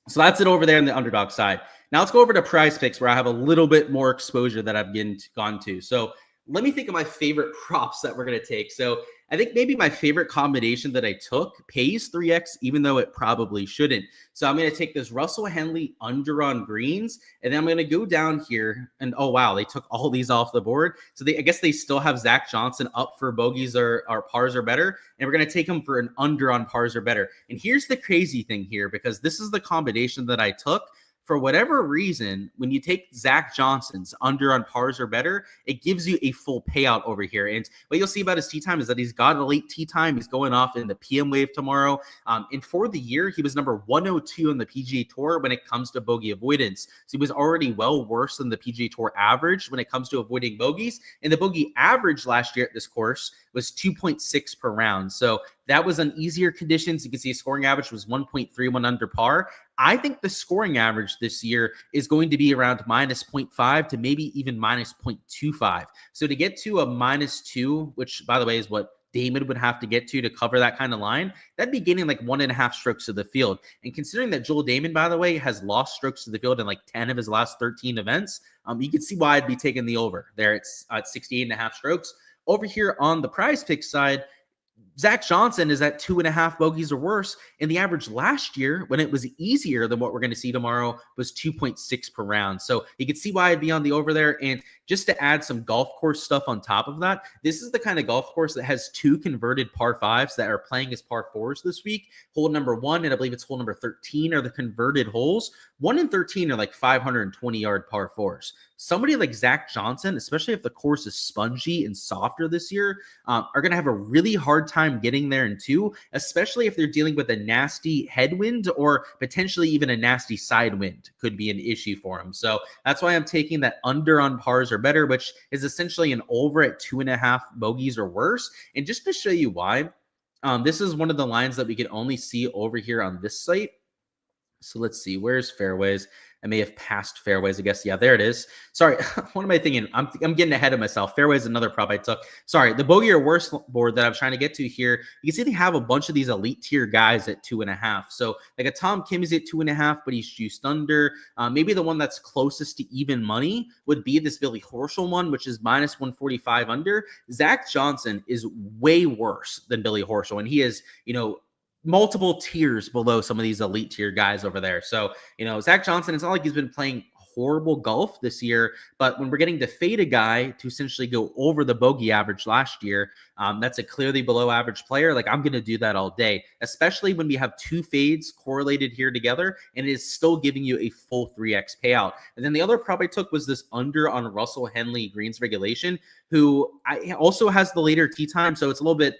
So that's it over there on the Underdog side. Now let's go over to Prize Picks where I have a little bit more exposure that I've gone to. So let me think of my favorite props that we're going to take. So I think maybe my favorite combination that I took pays 3x, even though it probably shouldn't. So I'm going to take this Russell Henley under on greens, and then I'm going to go down here, and oh wow, they took all these off the board. So I guess they still have Zach Johnson up for bogeys or pars or better, and we're going to take him for an under on pars or better. And here's the crazy thing here, because this is the combination that I took. For whatever reason, when you take Zach Johnson's under on pars or better, it gives you a full payout over here. And what you'll see about his tee time is that he's got a late tee time. He's going off in the PM wave tomorrow. And for the year, he was number 102 on the PGA Tour when it comes to bogey avoidance. So he was already well worse than the PGA Tour average when it comes to avoiding bogeys. And the bogey average last year at this course was 2.6 per round. So that was on easier conditions. You can see his scoring average was 1.31 under par. I think the scoring average this year is going to be around minus 0.5 to maybe even minus 0.25. So to get to a -2, which by the way is what Damon would have to get to cover that kind of line, that'd be gaining like 1.5 strokes to the field. And considering that Joel Damon, by the way, has lost strokes to the field in like 10 of his last 13 events, you can see why I'd be taking the over there. It's at 68.5 strokes. Over here on the prize pick side, Zach Johnson is at 2.5 bogeys or worse. And the average last year, when it was easier than what we're going to see tomorrow, was 2.6 per round. So you can see why I'd be on the over there. And just to add some golf course stuff on top of that, this is the kind of golf course that has 2 converted par 5s that are playing as par 4s this week. Hole number 1, and I believe it's hole number 13, are the converted holes. 1 and 13 are like 520-yard par 4s. Somebody like Zach Johnson, especially if the course is spongy and softer this year, are going to have a really hard time getting there in 2, especially if they're dealing with a nasty headwind or potentially even a nasty side wind could be an issue for them. So that's why I'm taking that under on pars or better, which is essentially an over at 2.5 bogeys or worse. And just to show you why, this is one of the lines that we can only see over here on this site. So let's see, where's fairways? I may have passed fairways, I guess. Yeah, there it is. Sorry, what am I thinking? I'm getting ahead of myself. Fairways is another prop I took. Sorry, the bogey or worse board that I'm trying to get to here, you can see they have a bunch of these elite tier guys at 2.5. So like a Tom Kim is at 2.5, but he's juiced under. Maybe the one that's closest to even money would be this Billy Horschel one, which is minus 145 under. Zach Johnson is way worse than Billy Horschel, and he is, multiple tiers below some of these elite tier guys over there. So, Zach Johnson, it's not like he's been playing horrible golf this year, but when we're getting to fade a guy to essentially go over the bogey average last year, that's a clearly below average player. Like, I'm going to do that all day, especially when we have 2 fades correlated here together, and it is still giving you a full 3x payout. And then the other prop I took was this under on Russell Henley greens regulation, who also has the later tee time. So it's a little bit,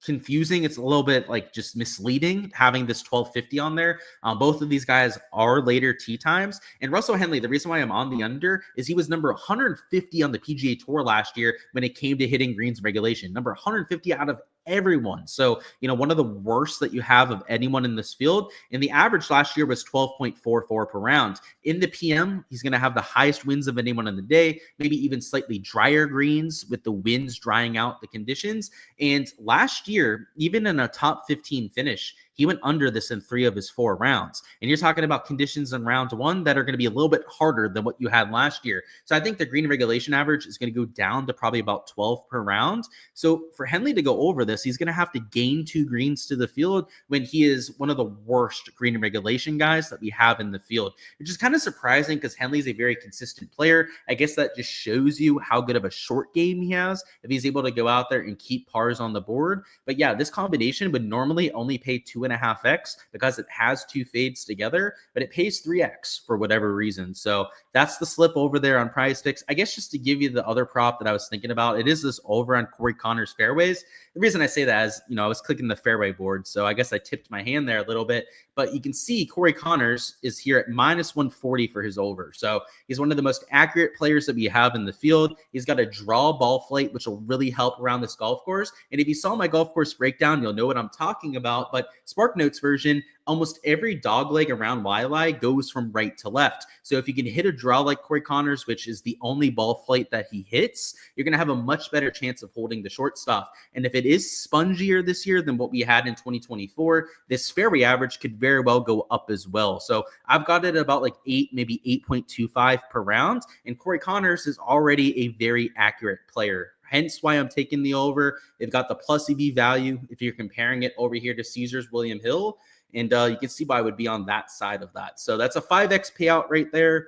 confusing. It's a little bit like just misleading having this 1250 on there. Both of these guys are later tee times. And Russell Henley, the reason why I'm on the under is he was number 150 on the PGA Tour last year when it came to hitting greens regulation. Number 150 out of everyone. So, one of the worst that you have of anyone in this field. And the average last year was 12.44 per round. In the PM, he's going to have the highest wins of anyone in the day, maybe even slightly drier greens with the winds drying out the conditions. And last year, even in a top 15 finish, he went under this in 3 of his 4 rounds. And you're talking about conditions in round 1 that are going to be a little bit harder than what you had last year. So I think the green regulation average is going to go down to probably about 12 per round. So for Henley to go over this, he's going to have to gain 2 greens to the field when he is one of the worst green regulation guys that we have in the field, which is kind of surprising because Henley's a very consistent player. I guess that just shows you how good of a short game he has if he's able to go out there and keep pars on the board. But yeah, this combination would normally only pay 2.5x because it has 2 fades together, but it pays 3x for whatever reason. So that's the slip over there on prize picks. I guess just to give you the other prop that I was thinking about, it is this over on Corey Connors fairways. The reason I say that is, I was clicking the fairway board, so I guess I tipped my hand there a little bit, but you can see Corey Connors is here at minus 140 for his over. So he's one of the most accurate players that we have in the field. He's got a draw ball flight, which will really help around this golf course. And if you saw my golf course breakdown, you'll know what I'm talking about. But SparkNotes version, almost every dog leg around Waialae goes from right to left. So if you can hit a draw like Corey Connors, which is the only ball flight that he hits, you're going to have a much better chance of holding the short stuff. And if it is spongier this year than what we had in 2024, this fairway average could very well go up as well. So I've got it about like 8, maybe 8.25 per round. And Corey Connors is already a very accurate player hence why I'm taking the over. They've got the plus EV value if you're comparing it over here to Caesars William Hill. And you can see why I would be on that side of that. So that's a 5x payout right there.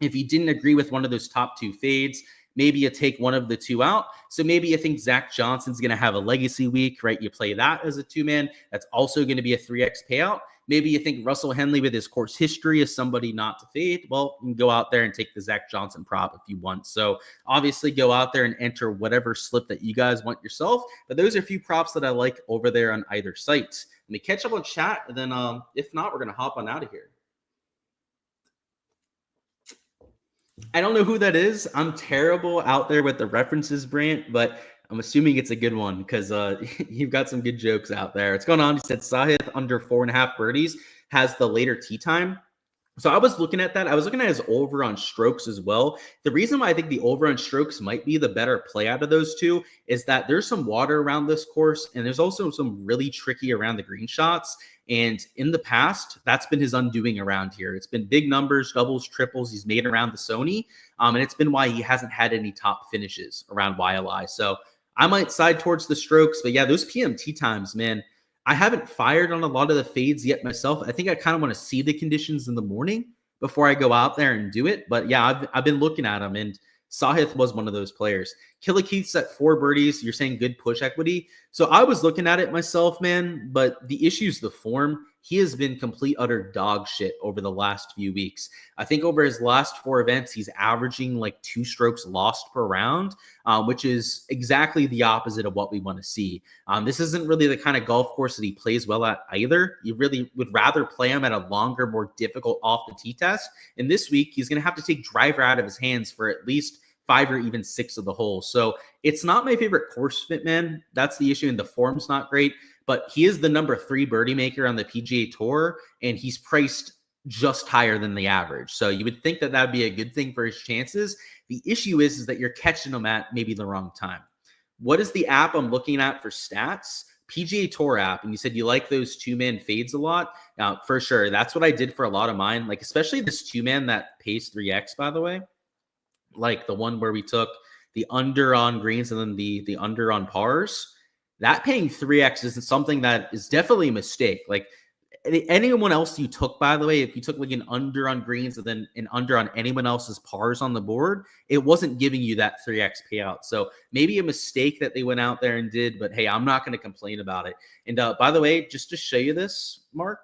If you didn't agree with one of those top two fades, maybe you take one of the two out. So maybe you think Zach Johnson's going to have a legacy week, right? You play that as a 2-man. That's also going to be a 3x payout. Maybe you think Russell Henley with his course history is somebody not to fade. Well, you can go out there and take the Zach Johnson prop if you want. So obviously go out there and enter whatever slip that you guys want yourself. But those are a few props that I like over there on either site. Let me catch up on chat. And then if not, we're going to hop on out of here. I don't know who that is. I'm terrible out there with the references, Brant, but I'm assuming it's a good one because you've got some good jokes out there. What's going on? He said Sahith under 4.5 birdies has the later tee time. So I was looking at that. I was looking at his over on strokes as well. The reason why I think the over on strokes might be the better play out of those two is that there's some water around this course, and there's also some really tricky around the green shots. And in the past, that's been his undoing around here. It's been big numbers, doubles, triples he's made around the Sony. And it's been why he hasn't had any top finishes around Waialae. So I might side towards the strokes. But yeah, those PMT times, man, I haven't fired on a lot of the fades yet myself. I think I kind of want to see the conditions in the morning before I go out there and do it. But yeah, I've been looking at them, and Sahith was one of those players. Keith's at 4 birdies. You're saying good push equity. So I was looking at it myself, man, but the issue is the form. He has been complete utter dog shit over the last few weeks. I think over his last 4 events, he's averaging like 2 strokes lost per round, which is exactly the opposite of what we want to see. This isn't really the kind of golf course that he plays well at either. You really would rather play him at a longer, more difficult off the tee test. And this week, he's going to have to take driver out of his hands for at least 5 or even 6 of the holes. So it's not my favorite course fit, man. That's the issue, and the form's not great. But he is the number 3 birdie maker on the PGA Tour, and he's priced just higher than the average. So you would think that that would be a good thing for his chances. The issue is that you're catching him at maybe the wrong time. What is the app I'm looking at for stats? PGA Tour app. And you said you like those 2-man fades a lot. Now, for sure, that's what I did for a lot of mine. Like, especially this 2-man that pays 3x, by the way. Like the one where we took the under on greens and then the under on pars. That paying 3x isn't something that is definitely a mistake. Like anyone else you took, by the way, if you took like an under on greens and then an under on anyone else's pars on the board, it wasn't giving you that 3x payout. So maybe a mistake that they went out there and did, but hey, I'm not going to complain about it. And by the way, just to show you this, Mark,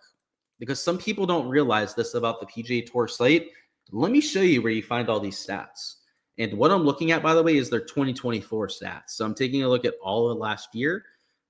because some people don't realize this about the PGA Tour site, let me show you where you find all these stats. And what I'm looking at, by the way, is their 2024 stats. So I'm taking a look at all of last year.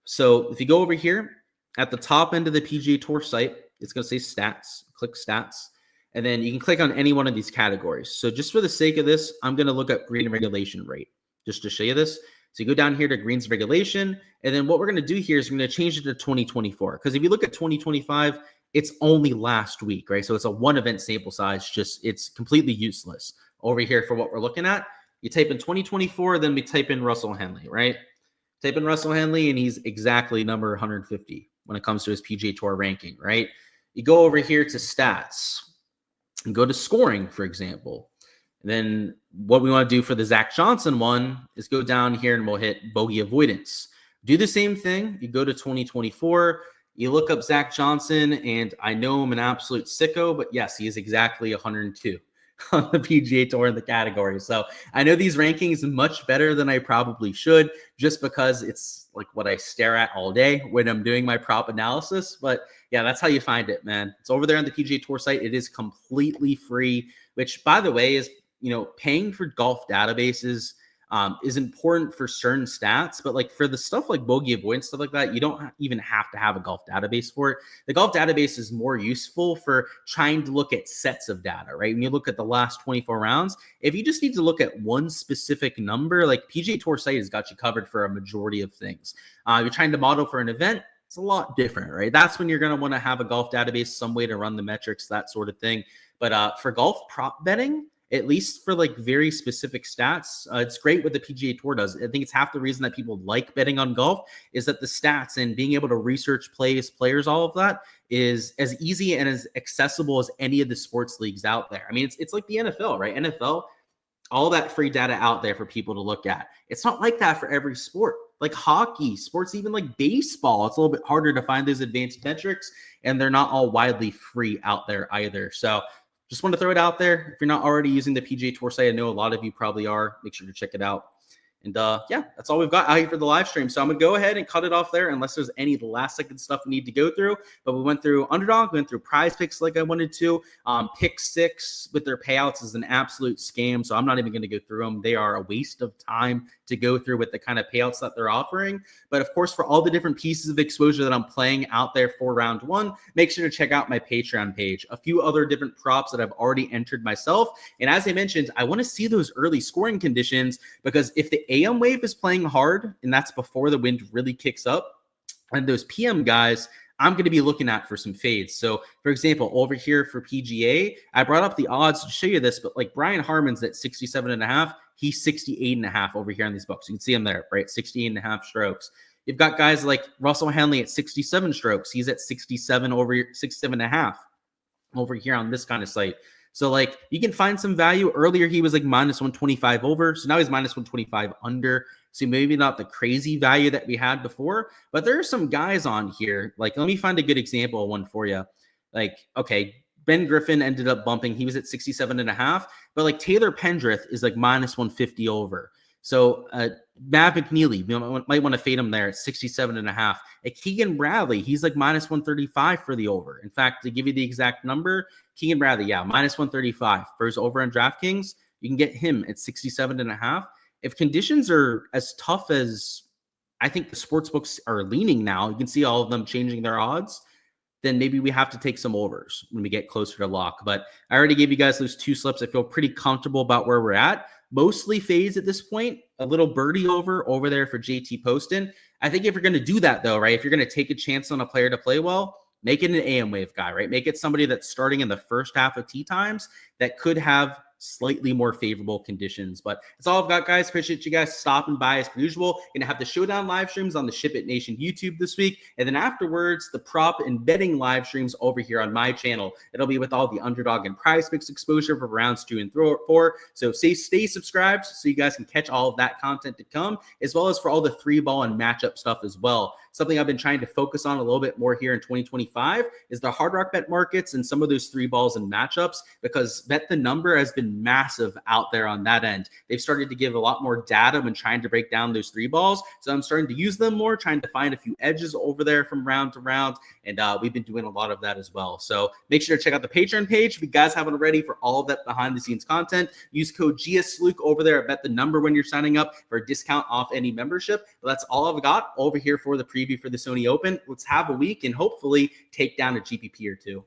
So if you go over here at the top end of the PGA Tour site, it's going to say stats. Click stats. And then you can click on any one of these categories. So just for the sake of this, I'm going to look at green regulation rate just to show you this. So you go down here to greens regulation. And then what we're going to do here is we're going to change it to 2024. Because if you look at 2025, it's only last week, right? So it's a 1 event sample size. Just it's completely useless. Over here for what we're looking at, you type in 2024, then we type in Russell Henley, right? Type in Russell Henley, and he's exactly number 150 when it comes to his PGA Tour ranking, right? You go over here to stats and go to scoring, for example. And then what we want to do for the Zach Johnson one is go down here and we'll hit bogey avoidance. Do the same thing. You go to 2024. You look up Zach Johnson, and I know I'm an absolute sicko, but yes, he is exactly 102. On the PGA Tour in the category. So I know these rankings much better than I probably should, just because it's like what I stare at all day when I'm doing my prop analysis. But yeah, that's how you find it, man. It's over there on the PGA Tour site. It is completely free, which, by the way, is, paying for golf databases is important for certain stats, but like for the stuff like bogey avoidance, stuff like that, you don't even have to have a golf database for it. The golf database is more useful for trying to look at sets of data, right? When you look at the last 24 rounds, if you just need to look at one specific number, like PGA Tour site has got you covered for a majority of things. You're trying to model for an event, it's a lot different, right? That's when you're going to want to have a golf database, some way to run the metrics, that sort of thing. But for golf prop betting, at least for like very specific stats, it's great what the PGA Tour does. I think it's half the reason that people like betting on golf is that the stats and being able to research plays, players, all of that is as easy and as accessible as any of the sports leagues out there. I mean, it's like the NFL, right? NFL, all that free data out there for people to look at. It's not like that for every sport. Like hockey, sports, even like baseball, it's a little bit harder to find those advanced metrics, and they're not all widely free out there either. So just want to throw it out there. If you're not already using the PGA Tour site, I know a lot of you probably are. Make sure to check it out. And yeah, that's all we've got out here for the live stream. So I'm going to go ahead and cut it off there unless there's any last second stuff we need to go through. But we went through Underdog, we went through Prize Picks like I wanted to. Pick 6 with their payouts is an absolute scam. So I'm not even going to go through them. They are a waste of time to go through with the kind of payouts that they're offering. But of course, for all the different pieces of exposure that I'm playing out there for round 1, make sure to check out my Patreon page. A few other different props that I've already entered myself. And as I mentioned, I want to see those early scoring conditions, because if the AM wave is playing hard, and that's before the wind really kicks up, and those PM guys, I'm going to be looking at for some fades. So, for example, over here for PGA, I brought up the odds to show you this, but like Brian Harman's at 67.5, he's 68.5 over here on these books. You can see him there, right? 68.5 strokes. You've got guys like Russell Henley at 67 strokes. He's at 67.5 over here on this kind of site. So, like, you can find some value. Earlier, he was like minus 125 over. So now he's minus 125 under. So maybe not the crazy value that we had before. But there are some guys on here. Like, let me find a good example of one for you. Like, okay, Ben Griffin ended up bumping. He was at 67.5. But, like, Taylor Pendrith is like minus 150 over. So Matt McNeely, you might want to fade him there at 67.5. Keegan Bradley, he's like minus 135 for the over. In fact, to give you the exact number, Keegan Bradley, yeah, minus 135 for his over on DraftKings. You can get him at 67.5. If conditions are as tough as I think the sports books are leaning now, you can see all of them changing their odds, then maybe we have to take some overs when we get closer to lock. But I already gave you guys those 2 slips. I feel pretty comfortable about where we're at. Mostly fades at this point. A little birdie over there for JT Poston. I think if you're going to do that, though, right, if you're going to take a chance on a player to play well, make it an AM wave guy, right? Make it somebody that's starting in the first half of tee times that could have slightly more favorable conditions. But that's all I've got, guys. Appreciate you guys stopping by as per usual. Gonna have the showdown live streams on the Ship It Nation YouTube this week, and then afterwards the prop and betting live streams over here on my channel. It'll be with all the Underdog and Prize Picks exposure for rounds 2 and 4. So stay subscribed so you guys can catch all of that content to come, as well as for all the 3-ball and matchup stuff as well. Something I've been trying to focus on a little bit more here in 2025 is the Hard Rock Bet markets and some of those 3-balls and matchups, because Bet the Number has been massive out there on that end. They've started to give a lot more data when trying to break down those 3-balls. So I'm starting to use them more, trying to find a few edges over there from round to round. And we've been doing a lot of that as well. So make sure to check out the Patreon page if you guys haven't already for all of that behind the scenes content. Use code Gsluke over there at Bet the Number when you're signing up for a discount off any membership. But that's all I've got over here for the preview for the Sony Open. Let's have a week and hopefully take down a GPP or 2.